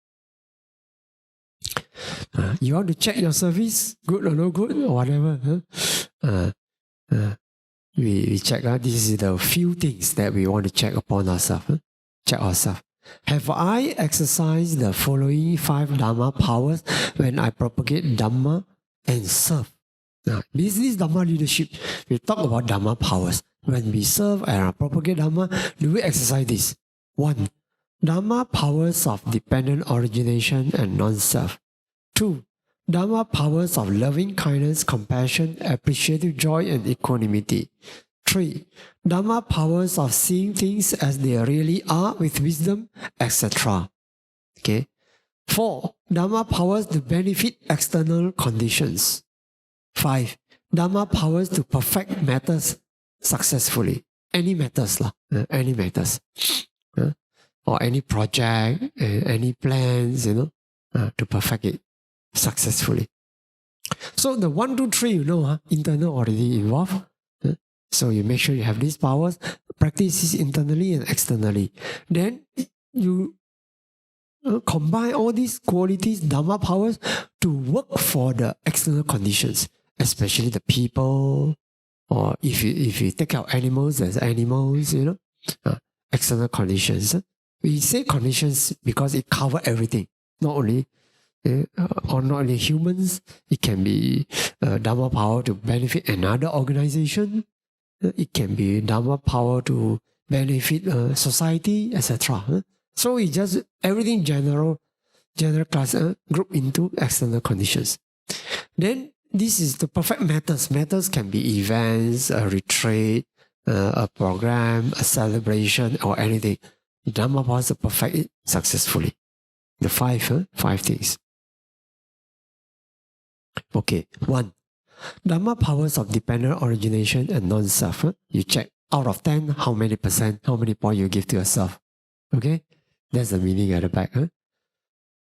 You want to check your service, good or no good, or whatever. We check. This is the few things that we want to check upon ourselves. Check ourselves. Have I exercised the following 5 Dhamma powers when I propagate Dhamma and serve? This is Dhamma leadership. We talk about Dhamma powers. When we serve and propagate Dhamma, do we exercise this? 1. Dhamma powers of dependent origination and non-self. 2. Dhamma powers of loving kindness, compassion, appreciative joy and equanimity. 3. Dhamma powers of seeing things as they really are with wisdom, etc. Okay. 4. Dhamma powers to benefit external conditions. 5. Dhamma powers to perfect matters successfully. Any matters. Any matters. Or any project, any plans, to perfect it successfully. So the 1, 2, 3, internal already involved. So you make sure you have these powers, practice this internally and externally. Then you combine all these qualities, Dhamma powers, to work for the external conditions, especially the people, or if you take out animals, there's animals, external conditions. We say conditions because it covers everything, not only humans. It can be Dhamma power to benefit another organization. It can be Dhamma power to benefit society, etc. So we just everything general class group into external conditions. Then this is the perfect matters. Matters can be events, a retreat, a program, a celebration, or anything. Dhamma powers to perfect it successfully. The 5 things. Okay, 1. Dhamma powers of dependent origination and non-self. You check out of 10, how many percent, how many points you give to yourself. Okay, that's the meaning at the back.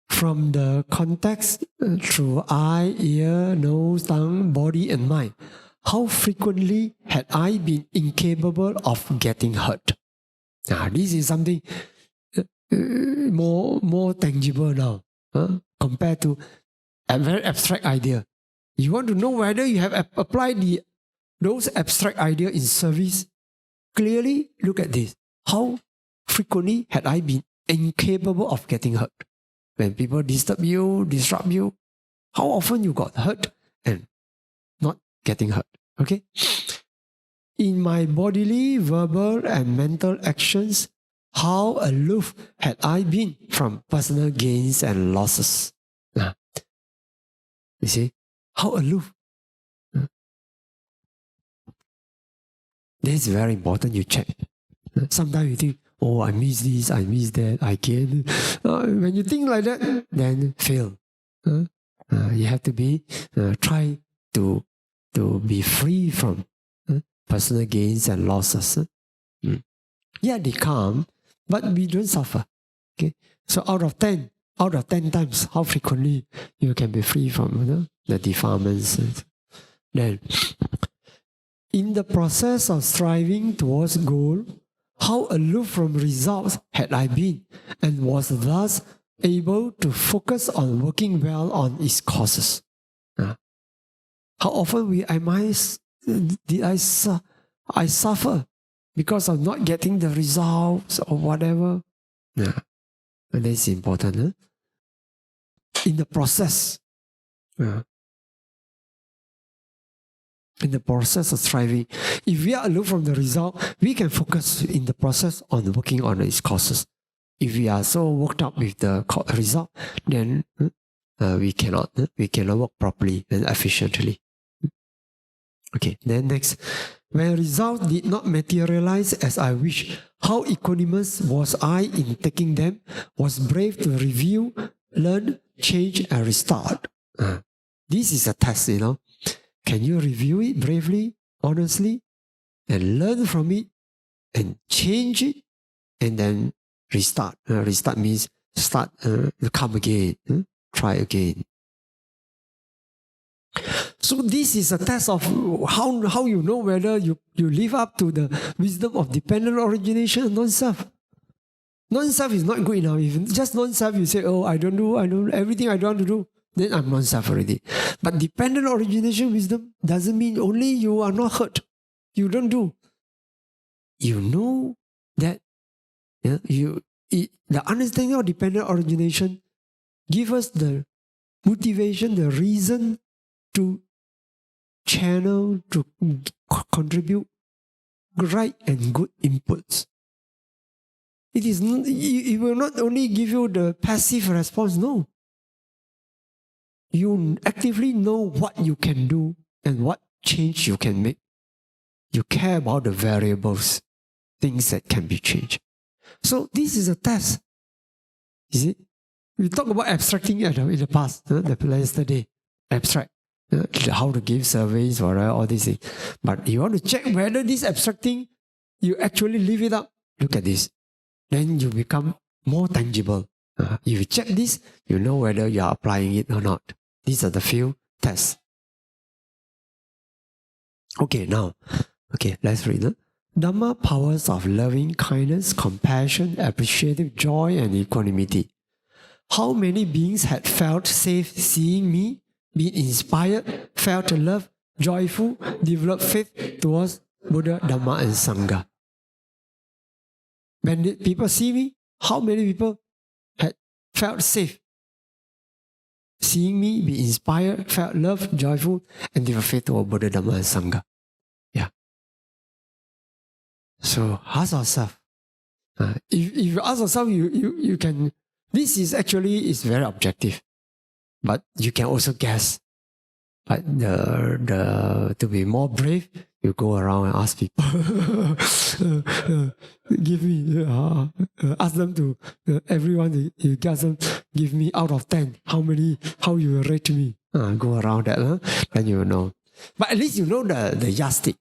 From the context through eye, ear, nose, tongue, body, and mind, how frequently had I been incapable of getting hurt? Now, this is something more tangible now compared to a very abstract idea. You want to know whether you have applied those abstract ideas in service? Clearly, look at this. How frequently had I been incapable of getting hurt? When people disturb you, disrupt you, how often you got hurt and not getting hurt? Okay? In my bodily, verbal, and mental actions, how aloof had I been from personal gains and losses? You see? How aloof? This is very important, you check. Sometimes you think, oh, I miss this, I miss that, I can. When you think like that, then fail. You have to be, try to be free from personal gains and losses. Yeah, they come, but we don't suffer. Okay, so out of 10 times, how frequently you can be free from the defilements? Then, in the process of striving towards goal, how aloof from results had I been, and was thus able to focus on working well on its causes. How often I suffer because of not getting the results or whatever. Yeah. And that's important. In the process. In the process of striving, if we are aloof from the result, we can focus in the process on working on its causes. If we are so worked up with the result, then we cannot work properly and efficiently. Okay, then next. When results did not materialize as I wished, how equanimous was I in taking them? Was brave to review, learn, change, and restart. This is a test, Can you review it bravely, honestly, and learn from it, and change it, and then restart? Restart means start, come again, try again. So this is a test of how you know whether you live up to the wisdom of dependent origination and non-self. Non-self is not good enough. If just non-self, you say, I don't everything I don't want to do, then I'm non-self already. But dependent origination wisdom doesn't mean only you are not hurt. You don't do. You know that the understanding of dependent origination give us the motivation, the reason to channel, to contribute right and good inputs. It will not only give you the passive response, no. You actively know what you can do and what change you can make. You care about the variables, things that can be changed. So this is a test. You see? We talked about abstracting in the past, yesterday. Abstract. How to give surveys or all these things. But you want to check whether this abstracting, you actually live it up. Look at this. Then you become more tangible. If you check this, you know whether you are applying it or not. These are the few tests. Okay, now, let's read. Dhamma powers of loving kindness, compassion, appreciative joy, and equanimity. How many beings had felt safe seeing me, been inspired, felt love, joyful, developed faith towards Buddha, Dhamma, and Sangha? When people see me, how many people had felt safe seeing me, be inspired, felt love, joyful, and developed faith towards Buddha, Dhamma, and Sangha? Yeah. So ask ourselves. If you ask yourself, you can. This is very objective, but you can also guess. But to be more brave, you go around and ask people. Give me, ask them to everyone. You ask them, give me out of 10. How you rate me? Go around that, then you will know. But at least you know the yardstick.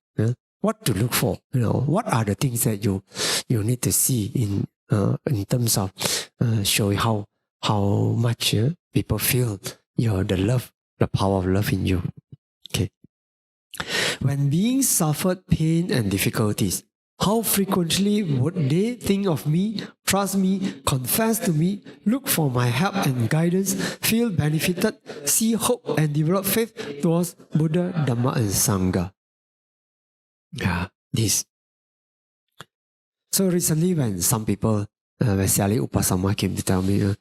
What to look for? What are the things that you need to see in terms of showing how much people feel the love, the power of love in you. Okay. When beings suffered pain and difficulties, how frequently would they think of me, trust me, confess to me, look for my help and guidance, feel benefited, see hope and develop faith towards Buddha, Dhamma, and Sangha? Yeah, this. So recently when some people, when Siali Upasama came to tell me,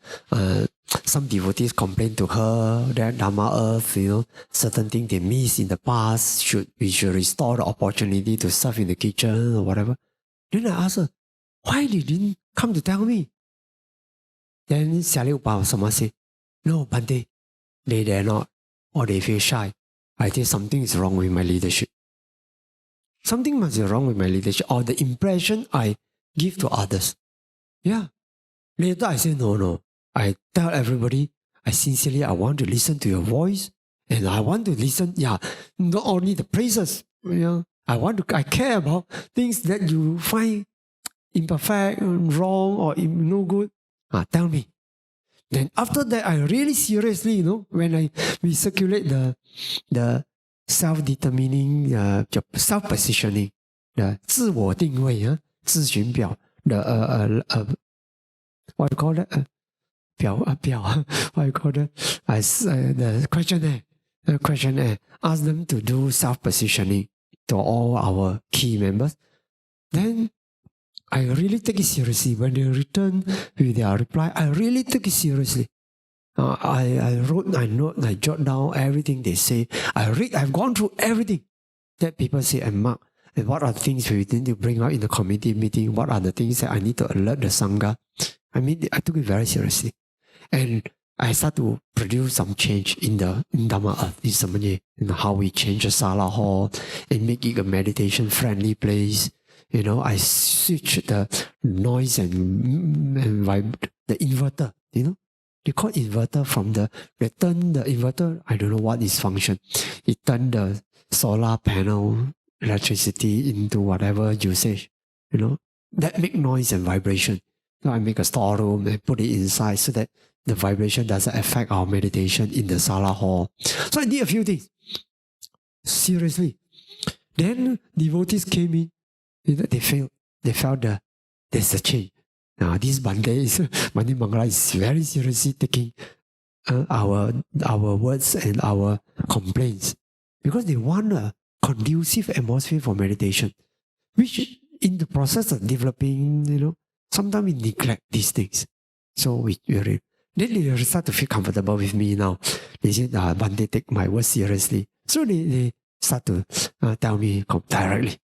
some devotees complained to her that Dhamma Earth, certain things they missed in the past, we should restore the opportunity to serve in the kitchen or whatever. Then I asked her, why they didn't come to tell me? Then Siali Upasama said, no, Bhante, they dare not, or they feel shy. I think something is wrong with my leadership. Something must be wrong with my leadership or the impression I give to others. Yeah. Later I say, no. I tell everybody, I want to listen to your voice and I want to listen, not only the praises. I care about things that you find imperfect, wrong or no good. Tell me. Then after that, I really seriously, when we circulate the self-determining, self-positioning, the 自我定位, 自寻表, the what do you call that? what you call that? The questionnaire. Ask them to do self-positioning to all our key members. Then I really take it seriously. When they return with their reply, I really take it seriously. I wrote, I note, I jot down everything they say. I've gone through everything that people say and mark. And what are the things we need to bring out in the committee meeting? What are the things that I need to alert the Sangha? I took it very seriously. And I start to produce some change in Dhamma Earth, in Samanye, how we change the Sala Hall and make it a meditation-friendly place. I switch the noise and the inverter, They call inverter from they turn the inverter, I don't know what its function. It turned the solar panel electricity into whatever usage, That make noise and vibration. So I make a storeroom and put it inside so that the vibration doesn't affect our meditation in the Sala Hall. So I did a few things. Seriously. Then devotees came in. They felt there's a change. Now this Bande Maṅgala is very seriously taking our words and our complaints, because they want a conducive atmosphere for meditation, which in the process of developing, sometimes we neglect these things. So then they start to feel comfortable with me now. They say, Bande take my words seriously. So they start to tell me directly.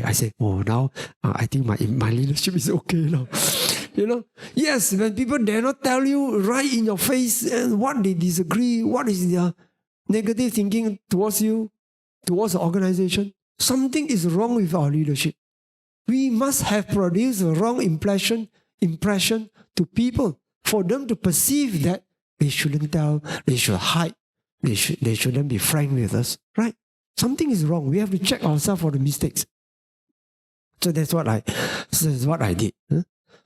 I say, now I think my leadership is okay now. Yes, when people dare not tell you right in your face and what they disagree, what is their negative thinking towards you, towards the organization, something is wrong with our leadership. We must have produced a wrong impression to people for them to perceive that they shouldn't tell, they should hide, they shouldn't be frank with us, right? Something is wrong. We have to check ourselves for the mistakes. So that's what I did.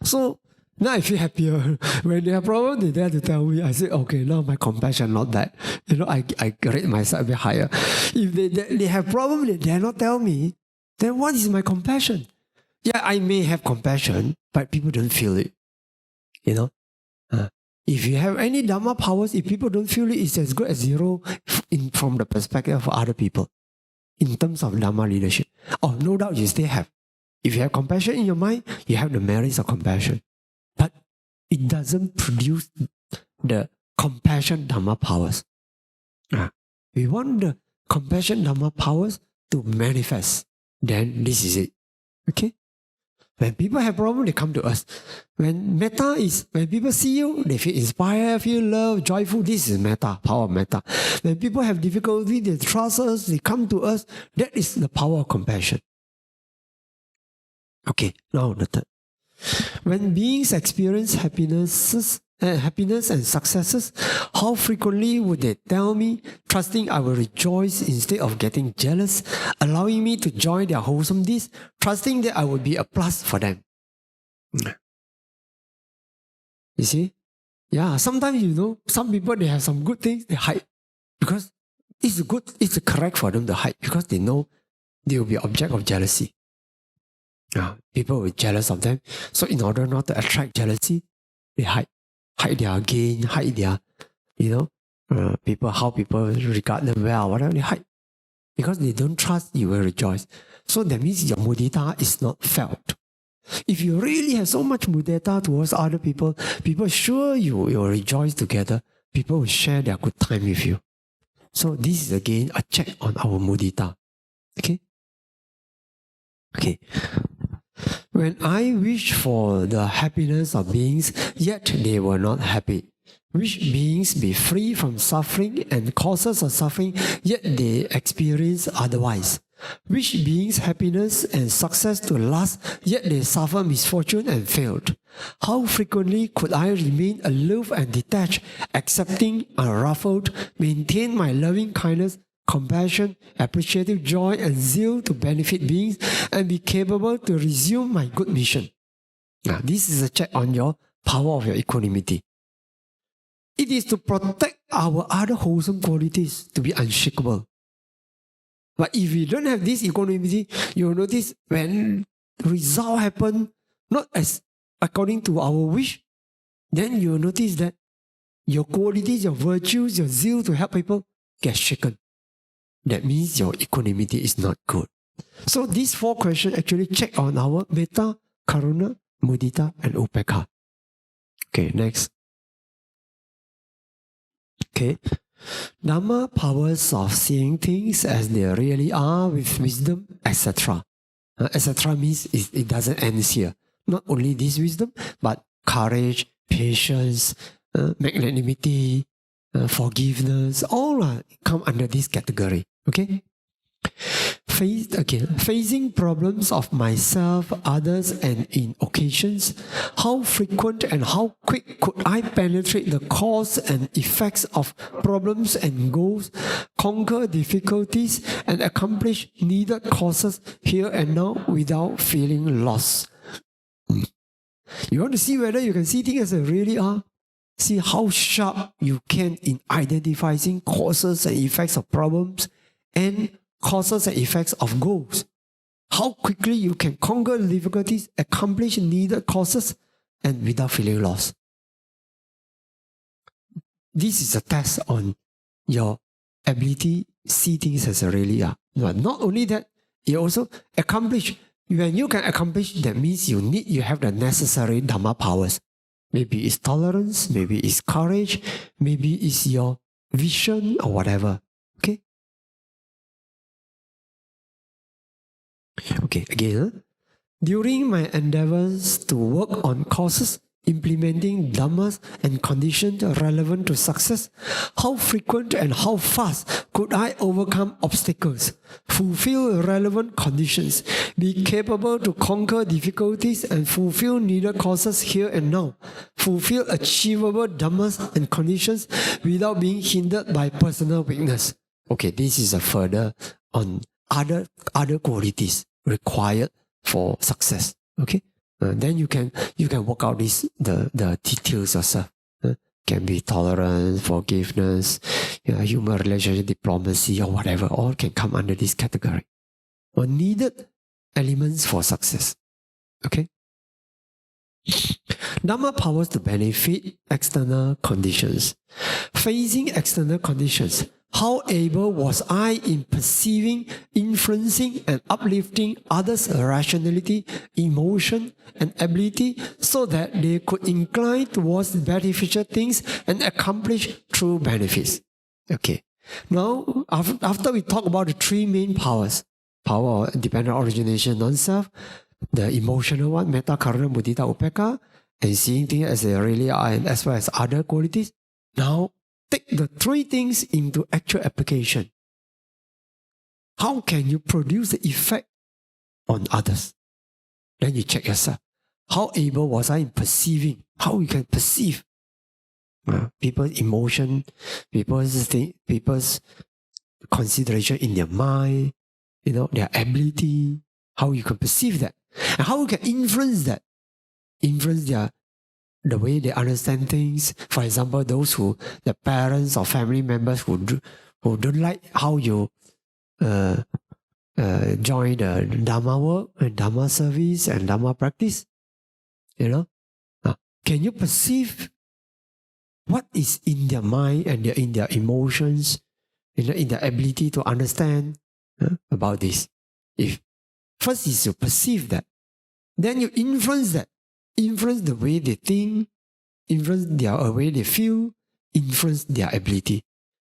So now I feel happier. When they have problems, they dare to tell me. I say, okay, now my compassion not that. I rate myself a bit higher. If they have problems, they dare not tell me, then what is my compassion? Yeah, I may have compassion, but people don't feel it. If you have any Dhamma powers, if people don't feel it, it's as good as zero from the perspective of other people. In terms of Dhamma leadership. Oh, no doubt you still have. If you have compassion in your mind, you have the merits of compassion. But it doesn't produce the compassion Dhamma powers. We want the compassion Dhamma powers to manifest. Then this is it. Okay? When people have problems, they come to us. When people see you, they feel inspired, feel love, joyful. This is metta, power of metta. When people have difficulty, they trust us, they come to us. That is the power of compassion. Okay, now the third. When beings experience happiness and successes, how frequently would they tell me, trusting I will rejoice instead of getting jealous, allowing me to join their wholesome deeds, trusting that I will be a plus for them? You see? Yeah, sometimes some people, they have some good things, they hide. Because it's correct for them to hide, because they know they will be object of jealousy. People will be jealous of them. So in order not to attract jealousy, they hide their gain, hide their, how people regard them well, whatever, they hide. Because they don't trust you will rejoice. So that means your mudita is not felt. If you really have so much mudita towards other people sure you will rejoice together. People will share their good time with you. So this is again a check on our mudita. Okay? When I wish for the happiness of beings, yet they were not happy. Wish beings be free from suffering and causes of suffering, yet they experience otherwise. Wish beings happiness and success to last, yet they suffer misfortune and failed. How frequently could I remain aloof and detached, accepting unruffled, maintain my loving kindness, compassion, appreciative joy and zeal to benefit beings, and be capable to resume my good mission? Now, this is a check on your power of your equanimity. It is to protect our other wholesome qualities to be unshakable. But if we don't have this equanimity, you'll notice when the result happen, not as according to our wish, then you will notice that your qualities, your virtues, your zeal to help people get shaken. That means your equanimity is not good. So these 4 questions actually check on our metta, karuna, mudita, and upekkha. Okay, next. Okay. Dhamma powers of seeing things as they really are with wisdom, etc. Etc. means it doesn't end here. Not only this wisdom, but courage, patience, magnanimity, forgiveness, all come under this category. Okay? Facing problems of myself, others, and in occasions, how frequent and how quick could I penetrate the cause and effects of problems and goals, conquer difficulties, and accomplish needed causes here and now without feeling lost? You want to see whether you can see things as they really are? See how sharp you can in identifying causes and effects of problems and causes and effects of goals. How quickly you can conquer difficulties, accomplish needed causes, and without feeling lost. This is a test on your ability to see things as they really are. But not only that, you also accomplish. When you can accomplish, that means you have the necessary Dhamma powers. Maybe it's tolerance, maybe it's courage, maybe it's your vision or whatever. Okay? Okay, again. During my endeavors to work on causes, implementing dhammas and conditions relevant to success, how frequent and how fast could I overcome obstacles, fulfill relevant conditions, be capable to conquer difficulties and fulfill needed causes here and now, fulfill achievable dhammas and conditions without being hindered by personal weakness. Okay, this is a further on other qualities required for success. Okay, then you can work out the details yourself. Can be tolerance, forgiveness, human relationship, diplomacy, or whatever. All can come under this category. Or needed elements for success. Okay. Dhamma powers to benefit external conditions. Facing external conditions, how able was I in perceiving, influencing, and uplifting others' rationality, emotion, and ability so that they could incline towards beneficial things and accomplish true benefits? Okay. Now, after we talk about the 3 main powers, power of dependent origination, non-self, the emotional one, metta, karuna, mudita, upekkha, and seeing things as they really are, and as well as other qualities, now take the 3 things into actual application. How can you produce the effect on others? Then you check yourself. How able was I in perceiving? How you can perceive people's emotion, people's consideration in their mind, their ability, how you can perceive that, and how you can influence that, influence the way they understand things. For example, the parents or family members who don't like how you join the Dhamma work and Dhamma service and Dhamma practice. Can you perceive what is in their mind and in their emotions, in their ability to understand about this? If first is to perceive that, then you influence that. Influence the way they think, influence the way they feel, influence their ability.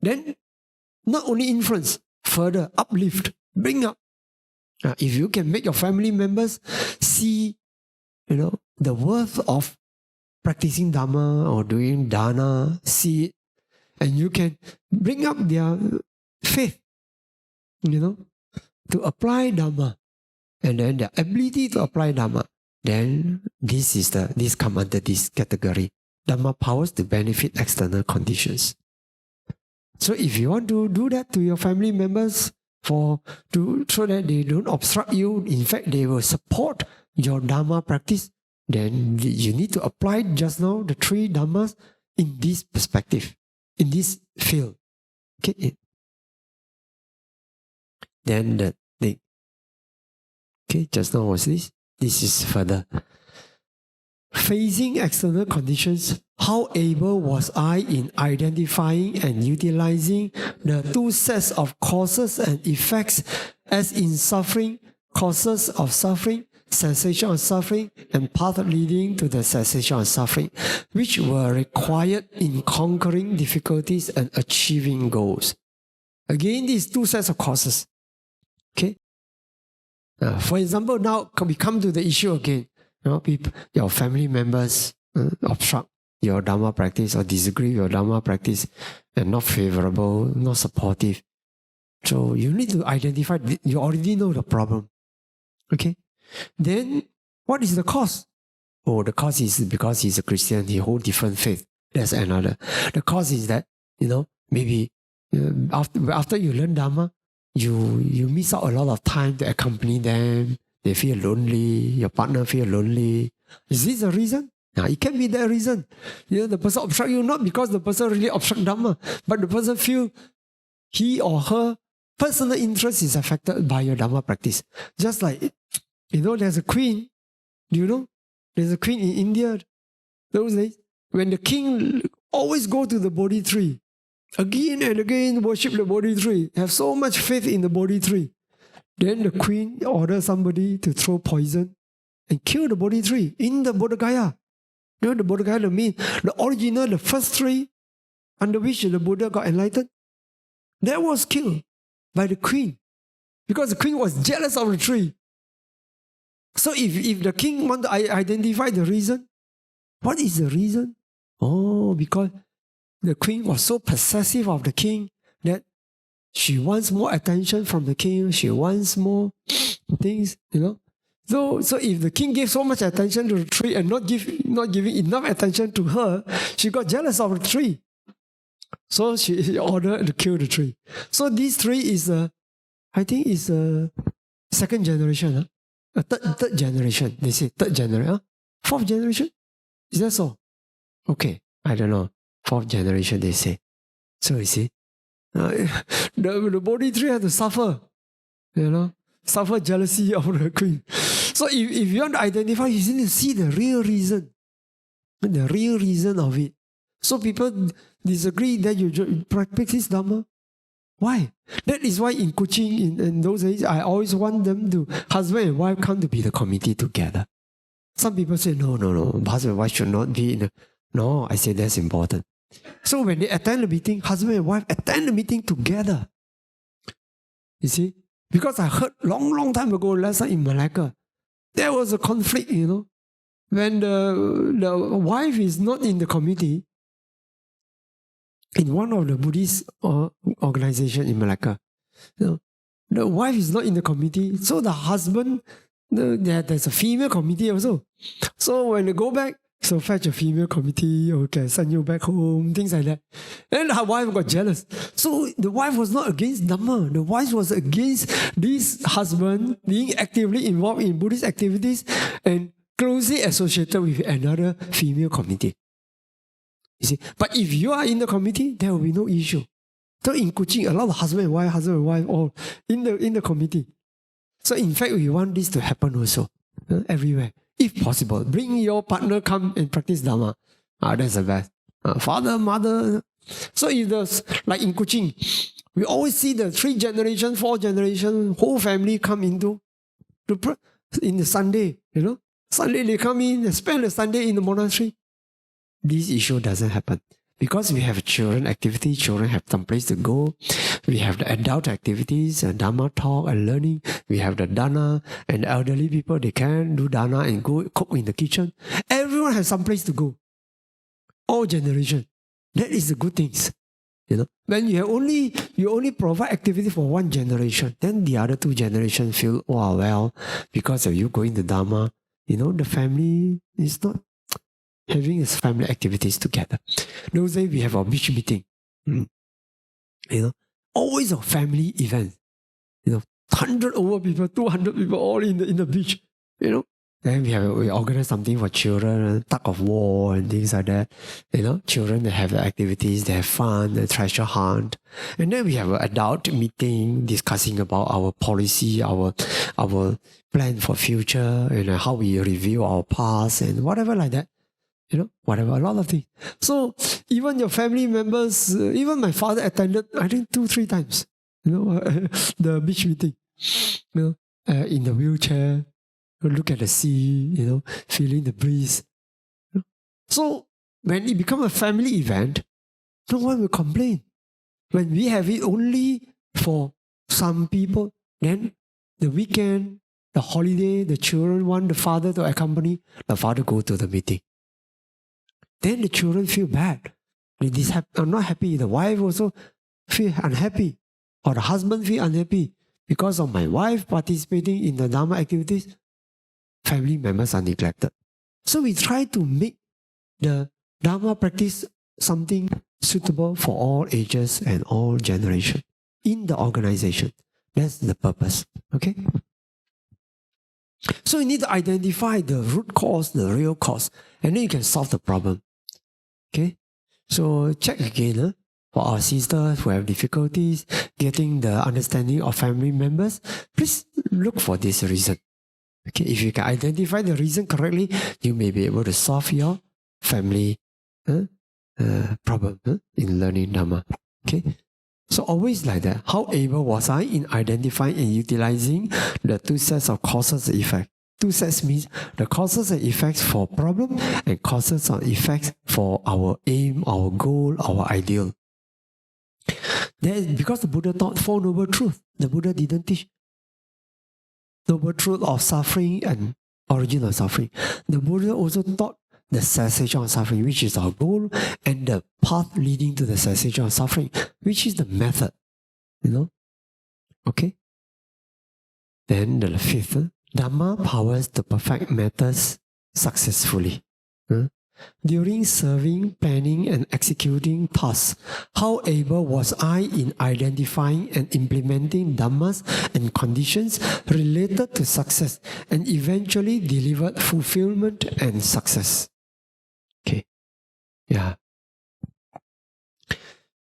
Then, not only influence, further uplift, bring up. If you can make your family members see, the worth of practicing Dhamma or doing dana, see it, and you can bring up their faith, to apply Dhamma, and then their ability to apply Dhamma. Then this come under this category. Dhamma powers to benefit external conditions. So if you want to do that to your family members so that they don't obstruct you, in fact they will support your Dhamma practice, then you need to apply just now the 3 Dhammas in this perspective, in this field. Okay. Then the thing. Okay, just now was this. This is further. facing external conditions, how able was I in identifying and utilizing the two sets of causes and effects, as in suffering, causes of suffering, cessation of suffering, and path leading to the cessation of suffering, which were required in conquering difficulties and achieving goals. Again, these two sets of causes. Okay. For example, now we come to the issue again. People, your family members obstruct your Dhamma practice or disagree with your Dhamma practice and not favorable, not supportive. So you need to identify, you already know the problem. Okay? Then what is the cause? Oh, the cause is because he's a Christian, he holds different faith. That's another. The cause is that, maybe after you learn Dhamma, you miss out a lot of time to accompany them. They feel lonely, your partner feel lonely. Is this the reason? It can be the reason. The person obstruct you not because the person really obstruct Dhamma, but the person feel he or her personal interest is affected by your Dhamma practice. Just like, there's a queen. Do you know? There's a queen in India those days. When the king always go to the Bodhi tree, again and again worship the Bodhi tree, have so much faith in the Bodhi tree. Then the queen orders somebody to throw poison and kill the Bodhi tree in the Bodh Gaya. The Bodh Gaya, the original, the first tree under which the Buddha got enlightened, that was killed by the queen because the queen was jealous of the tree. So if the king want to identify the reason, what is the reason? Oh, because the queen was so possessive of the king that she wants more attention from the king. She wants more things, So if the king gave so much attention to the tree and not giving enough attention to her, she got jealous of the tree. So she ordered to kill the tree. So this tree is I think is a second generation, a third generation. They say third generation, fourth generation. Is that so? Okay, I don't know. Fourth generation, they say. So you see. The Bodhi tree had to suffer, suffer jealousy of the queen. So if you want to identify, you need to see the real reason of it. So people disagree that you practice Dhamma. Why? That is why in coaching in those days, I always want them to, husband and wife come to be the committee together. Some people say, no, husband and wife should not be in No, I say that's important. So when they attend the meeting, husband and wife attend the meeting together. You see? Because I heard long time ago, last time in Malacca, there was a conflict, When the wife is not in the committee, in one of the Buddhist organization in Malacca, the wife is not in the committee, so the husband, there's a female committee also. So when they go back, so fetch a female committee, okay, send you back home, things like that. And her wife got jealous. So the wife was not against Dhamma. The wife was against this husband being actively involved in Buddhist activities and closely associated with another female committee. You see, but if you are in the committee, there will be no issue. So in coaching, a lot of husband and wife, all in the committee. So in fact, we want this to happen also, everywhere. If possible, bring your partner, come and practice Dhamma. That's the best. Father, mother. So if there's, like in coaching, we always see the 3 generation, 4 generation, whole family come in the Sunday, Sunday they come in, they spend the Sunday in the monastery. This issue doesn't happen. Because we have children activity, children have some place to go. We have the adult activities, and Dhamma talk and learning. We have the dana, and elderly people, they can do dana and go cook in the kitchen. Everyone has some place to go. All generation. That is the good things. When you only provide activity for one generation, then the other 2 generations feel, because of you going to Dhamma, the family is not having its family activities together. Those days we have our beach meeting. Always a family event. 100 over people, 200 people all in the beach. Then we organize something for children, tug of war and things like that. Children, they have the activities, they have fun, the treasure hunt. And then we have an adult meeting discussing about our policy, our plan for future, how we review our past and whatever like that. Whatever, a lot of things. So even your family members, even my father attended, I think 2-3 times, the beach meeting, in the wheelchair, look at the sea, feeling the breeze. So when it becomes a family event, no one will complain. When we have it only for some people, then the weekend, the holiday, the children want the father to accompany, the father go to the meeting. Then the children feel bad. They are not happy. The wife also feel unhappy. Or the husband feel unhappy. Because of my wife participating in the Dhamma activities, family members are neglected. So we try to make the Dhamma practice something suitable for all ages and all generations in the organization. That's the purpose. Okay? So you need to identify the root cause, the real cause, and then you can solve the problem. Okay? So check again for our sisters who have difficulties getting the understanding of family members. Please look for this reason. Okay, if you can identify the reason correctly, you may be able to solve your family problem in learning Dhamma. Okay, so always like that. How able was I in identifying and utilizing the two sets of causes and effects? Two sets means the causes and effects for problem and causes and effects for our aim, our goal, our ideal. Then, because the Buddha taught Four Noble Truths, the Buddha didn't teach Noble Truth of suffering and origin of suffering. The Buddha also taught the cessation of suffering, which is our goal, and the path leading to the cessation of suffering, which is the method. Okay? Then the fifth, Dhamma powers to perfect matters successfully. During serving, planning, and executing tasks, how able was I in identifying and implementing Dhammas and conditions related to success and eventually delivered fulfillment and success? Okay. Yeah.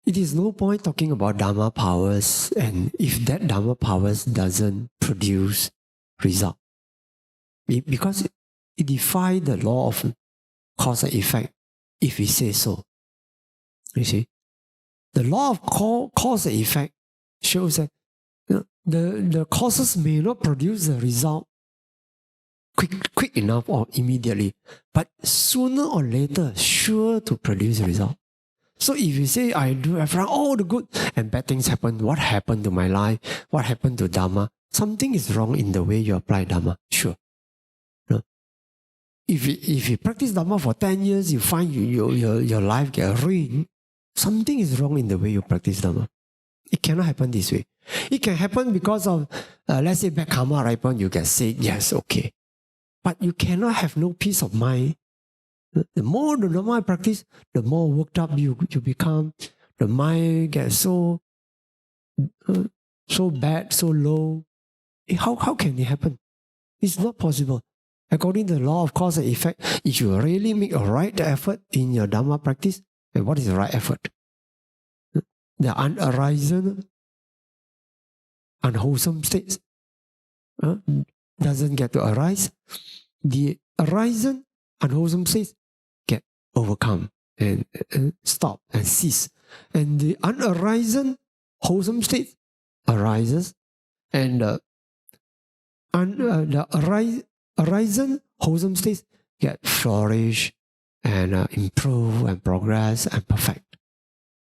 It is no point talking about Dhamma powers, and if that Dhamma powers doesn't produce result. Because it defies the law of cause and effect, if we say so. You see, the law of cause and effect shows that the causes may not produce the result quick enough or immediately, but sooner or later, sure to produce a result. So if you say, I've done all the good and bad things happen, what happened to my life? What happened to Dhamma? Something is wrong in the way you apply Dhamma, sure. If you practice Dhamma for 10 years, you find your life get ruined, something is wrong in the way you practice Dhamma. It cannot happen this way. It can happen because of, let's say, bad karma ripen, you get sick, yes, okay. But you cannot have no peace of mind. The more the Dhamma I practice, the more worked up you become. The mind gets so bad, so low. How can it happen? It's not possible. According to the law of cause and effect, if you really make a right effort in your Dhamma practice, and what is the right effort? The unarisen, unwholesome states doesn't get to arise. The arisen, unwholesome states get overcome and stop and cease. And the unarisen, wholesome state arises, and the arisen, wholesome states get flourish and improve and progress and perfect.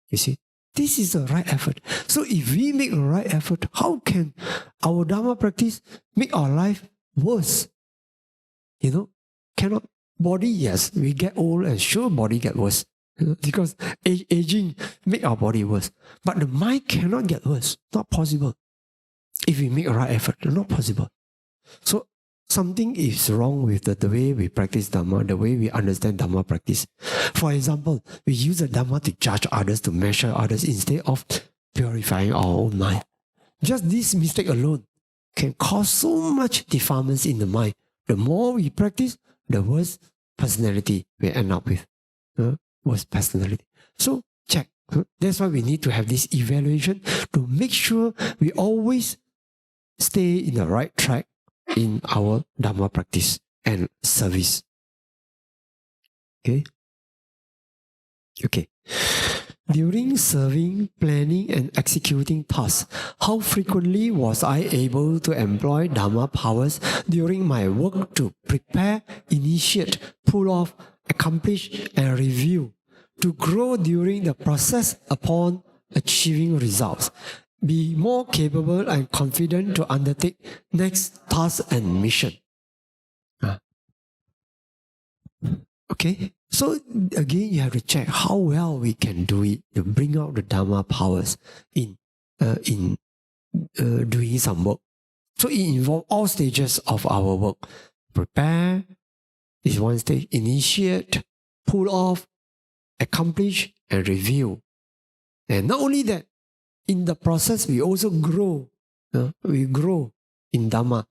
You see, this is the right effort. So if we make the right effort, how can our Dhamma practice make our life worse? Cannot. Body, yes, we get old and sure body get worse. Because aging make our body worse. But the mind cannot get worse. Not possible. If we make a right effort, not possible. So something is wrong with the way we practice Dhamma, the way we understand Dhamma practice. For example, we use the Dhamma to judge others, to measure others instead of purifying our own mind. Just this mistake alone can cause so much defilements in the mind. The more we practice, the worse personality we end up with. Worse personality. So check. That's why we need to have this evaluation to make sure we always stay in the right track in our Dhamma practice and service. Okay? Okay. During serving, planning, and executing tasks, how frequently was I able to employ Dhamma powers during my work to prepare, initiate, pull off, accomplish, and review, to grow during the process upon achieving results, be more capable and confident to undertake next task and mission. Okay, so again, you have to check how well we can do it to bring out the Dhamma powers in doing some work. So it involves all stages of our work. Prepare is one stage, initiate, pull off, accomplish, and review. And not only that, in the process, we also grow. We grow in Dhamma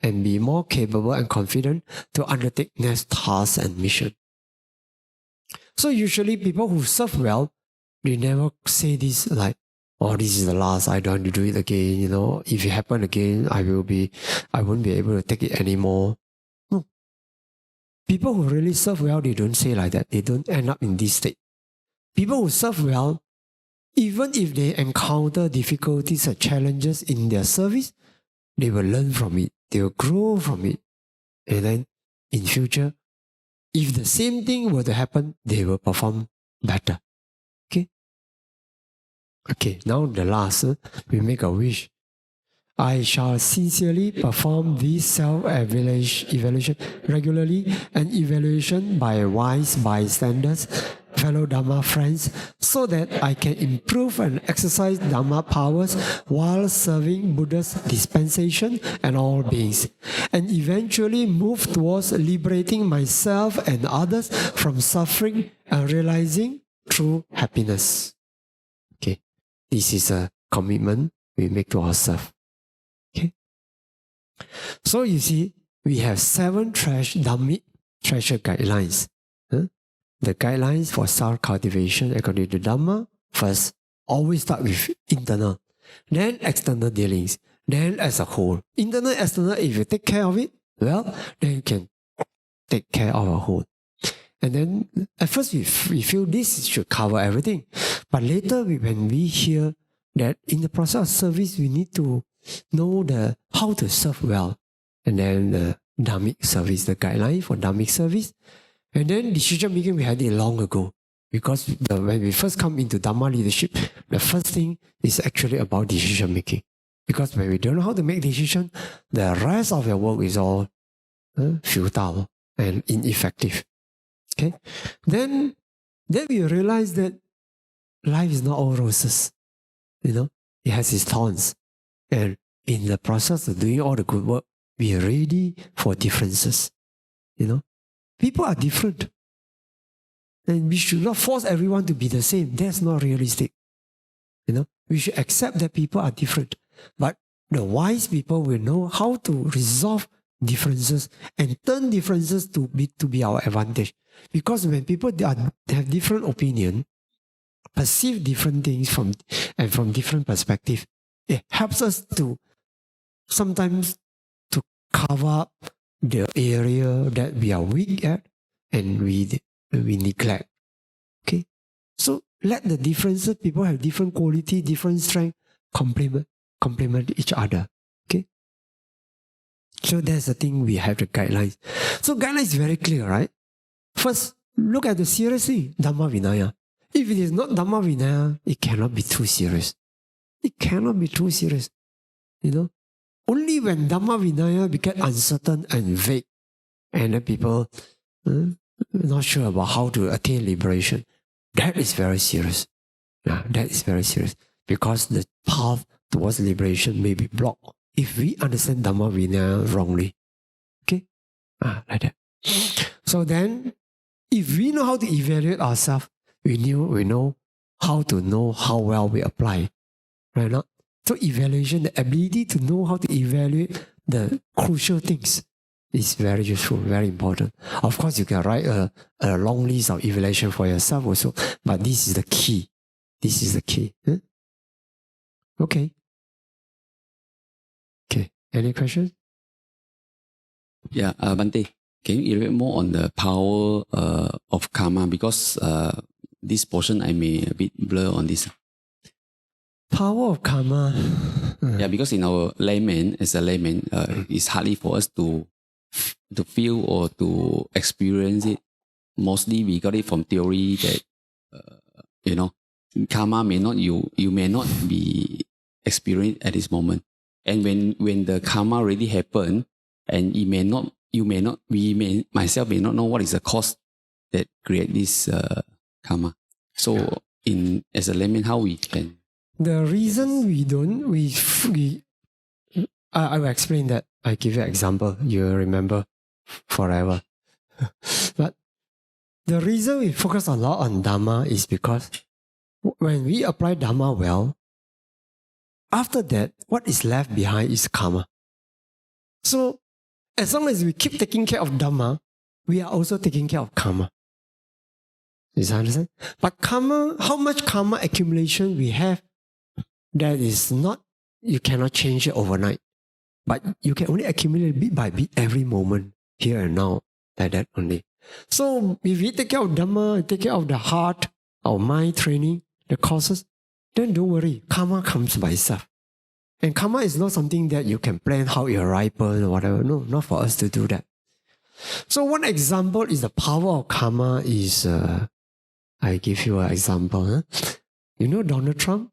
and be more capable and confident to undertake next tasks and mission. So usually people who serve well, they never say this like, oh, this is the last, I don't want to do it again, if it happen again, I won't be able to take it anymore. No. People who really serve well, they don't say like that. They don't end up in this state. People who serve well, even if they encounter difficulties or challenges in their service, they will learn from it. They will grow from it. And then in future, if the same thing were to happen, they will perform better. Okay? Okay, now the last, we make a wish. I shall sincerely perform this self-evaluation regularly and evaluation by wise bystanders, fellow Dhamma friends, so that I can improve and exercise Dhamma powers while serving Buddha's dispensation and all beings, and eventually move towards liberating myself and others from suffering and realizing true happiness. Okay, this is a commitment we make to ourselves. Okay, so you see, we have 7 Dhammic Treasure Guidelines. The guidelines for self-cultivation according to Dhamma, first, always start with internal, then external dealings, then as a whole. Internal, external, if you take care of it, well, then you can take care of a whole. And then at first we feel this should cover everything. But later when we hear that in the process of service, we need to know how to serve well. And then the Dhammic service, the guideline for Dhammic service. And then decision making, we had it long ago. Because when we first come into Dhamma leadership, the first thing is actually about decision making. Because when we don't know how to make decision, the rest of your work is all futile and ineffective. Okay? Then we realize that life is not all roses. It has its thorns. And in the process of doing all the good work, we are ready for differences. People are different. And we should not force everyone to be the same. That's not realistic. We should accept that people are different. But the wise people will know how to resolve differences and turn differences to be our advantage. Because when people have different opinion, perceive different things from different perspectives, it helps us to sometimes to cover up the area that we are weak at and we neglect. Okay? So let the differences, people have different quality, different strength, complement each other. Okay? So that's the thing, we have the guidelines. So guidelines is very clear, right? First, look at the serious thing, Dhamma Vinaya. If it is not Dhamma Vinaya, it cannot be too serious. It cannot be too serious. Only when Dhamma Vinaya became uncertain and vague, and then people not sure about how to attain liberation, that is very serious. Yeah, that is very serious. Because the path towards liberation may be blocked if we understand Dhamma Vinaya wrongly. Okay? Like that. So then, if we know how to evaluate ourselves, we know how to know how well we apply. Right? Not? So evaluation, the ability to know how to evaluate the crucial things. It's very useful, very important. Of course, you can write a long list of evaluation for yourself also, but this is the key. This is the key. Huh? Okay. Okay. Any questions? Yeah, Bante, can you elaborate more on the power of karma? Because this portion I may a bit blur on this. Power of karma. Yeah, because in our layman, as a layman, it's hardly for us to feel or to experience it. Mostly we got it from theory that, karma may not, you may not be experienced at this moment. And when the karma already happened, and myself may not know what is the cause that create this karma. So as a layman, how we can? The reason we don't, I will explain that. I give you an example. You'll remember forever. But the reason we focus a lot on Dhamma is because when we apply Dhamma well, after that, what is left behind is karma. So, as long as we keep taking care of Dhamma, we are also taking care of karma. You understand? But karma, how much karma accumulation we have, that is not, you cannot change it overnight. But you can only accumulate bit by bit every moment, here and now, like that only. So if we take care of Dhamma, take care of the heart, our mind training, the causes, then don't worry, karma comes by itself. And karma is not something that you can plan how it will ripen or whatever. No, not for us to do that. So one example is the power of karma is, I give you an example. Huh? You know Donald Trump?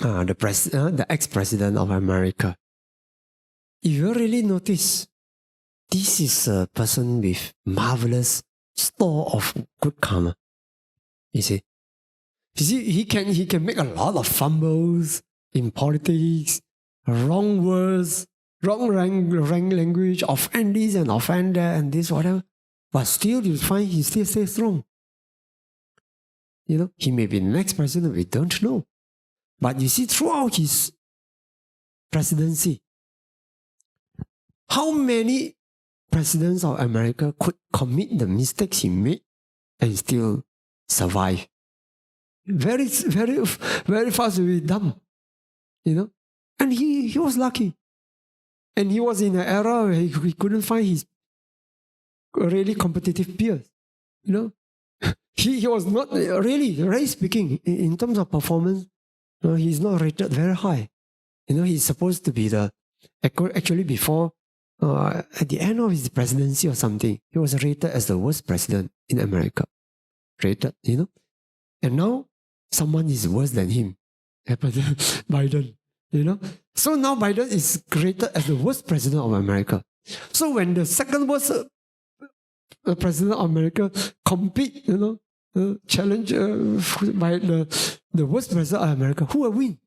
The ex-president of America. If you really notice, this is a person with marvelous store of good karma. You see, he can make a lot of fumbles in politics, wrong words, wrong language, offend this and offend that and this, whatever. But still, you find he still stays strong. He may be the next president, we don't know. But you see, throughout his presidency, how many presidents of America could commit the mistakes he made and still survive? Very, very, very fast to be dumb. And he was lucky. And he was in an era where he couldn't find his really competitive peers. He was not really speaking, in terms of performance, he's not rated very high. He's supposed to be actually before, at the end of his presidency or something, he was rated as the worst president in America. Rated, And now, someone is worse than him. Biden, So now Biden is rated as the worst president of America. So when the second worst president of America compete, challenge by the worst president of America, who will win?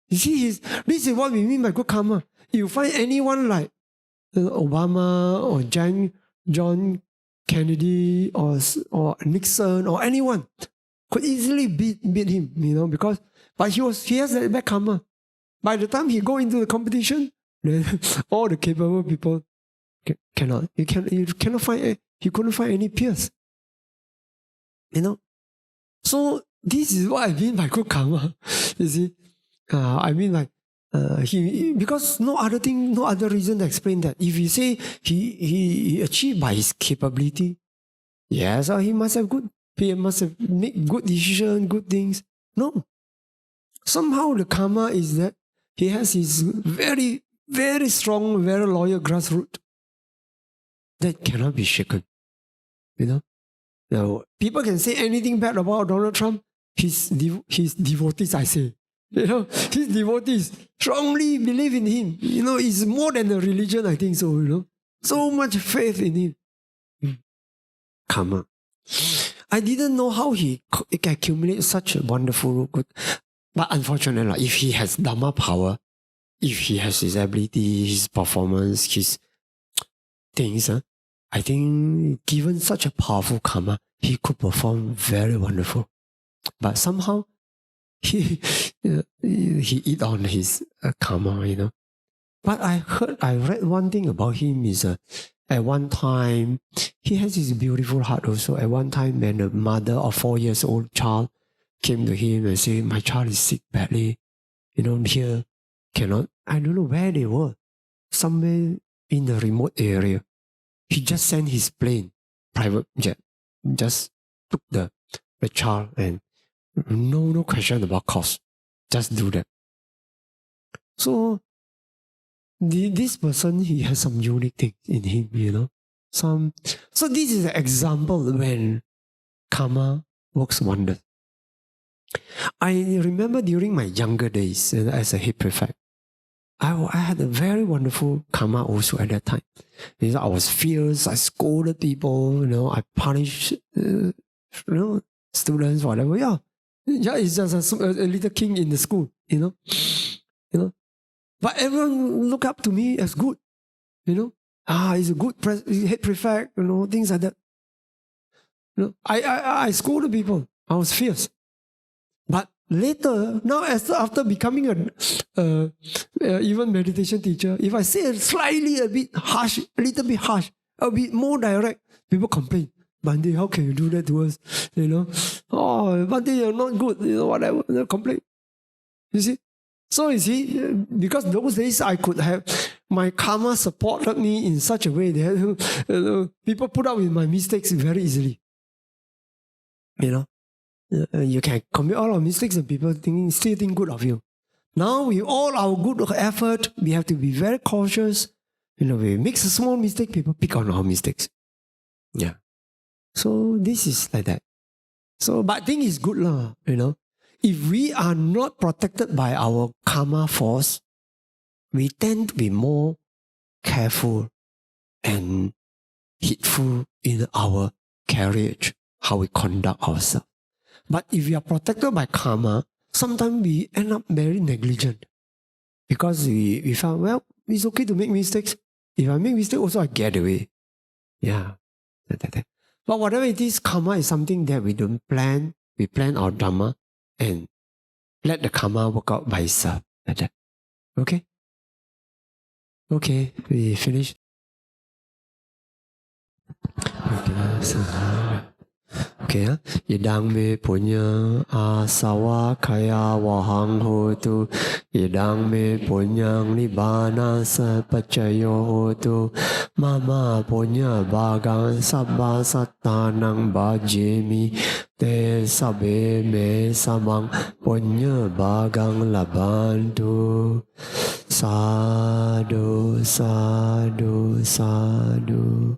You see, this is what we mean by good karma. You find anyone like Obama or John Kennedy or Nixon or anyone could easily beat him, but he has that bad karma. By the time he go into the competition, then all the capable people cannot. He cannot find. He couldn't find any peers. So this is what I mean by good karma. You see, I mean like because no other reason to explain that. If you say he achieved by his capability, yes, he must have he must have made good decisions, good things. No. Somehow the karma is that he has his very, very strong, very loyal grassroots that cannot be shaken. Now, people can say anything bad about Donald Trump. His devotees, I say. His devotees strongly believe in him. It's more than a religion, I think so, So much faith in him. Karma. I didn't know how he accumulated such a wonderful good. But unfortunately, if he has Dhamma power, if he has his ability, his performance, his things, I think given such a powerful karma, he could perform very wonderful. But somehow, he eat on his karma, But I read one thing about him is at one time, he has this beautiful heart also. At one time, when a mother of 4 years old child came to him and said, my child is sick badly, here, cannot, I don't know where they were, somewhere in the remote area. He just sent his plane, private jet, just took the child and no question about cost. Just do that. So, this person, he has some unique things in him, So this is an example when karma works wonders. I remember during my younger days as a head prefect, I had a very wonderful karma also at that time. I was fierce, I scolded people, I punished, students, whatever. Yeah, it's just a little king in the school, But everyone look up to me as good, he's a good head prefect, things like that. I scolded people. I was fierce. But later, now after becoming a even meditation teacher, if I say slightly a bit harsh, a little bit harsh, a bit more direct, people complain. Bhante, how can you do that to us? Oh, Bhante, you're not good, whatever. They'll complain. You see? So you see, because those days I could have, my karma supported me in such a way that people put up with my mistakes very easily. You can commit all our mistakes and people still think good of you. Now with all our good effort, we have to be very cautious. We make a small mistake, people pick on our mistakes. Yeah. So this is like that. So, but I think it's good lah, If we are not protected by our karma force, we tend to be more careful and heedful in our carriage, how we conduct ourselves. But if we are protected by karma, sometimes we end up very negligent. Because we found, well, it's okay to make mistakes. If I make mistakes, also I get away. Yeah. But whatever it is, karma is something that we don't plan. We plan our Dhamma and let the karma work out by itself. Like that. Okay? Okay, we finished. Okay, Idang me punya asawa kaya wahang hotu. Idang me punyang nibbana sapacayo hotu. Mama punya bagang sabba sattanang bhajemi. Te sabe me samang punya bagang labantu. Sadhu, sadhu, sadhu.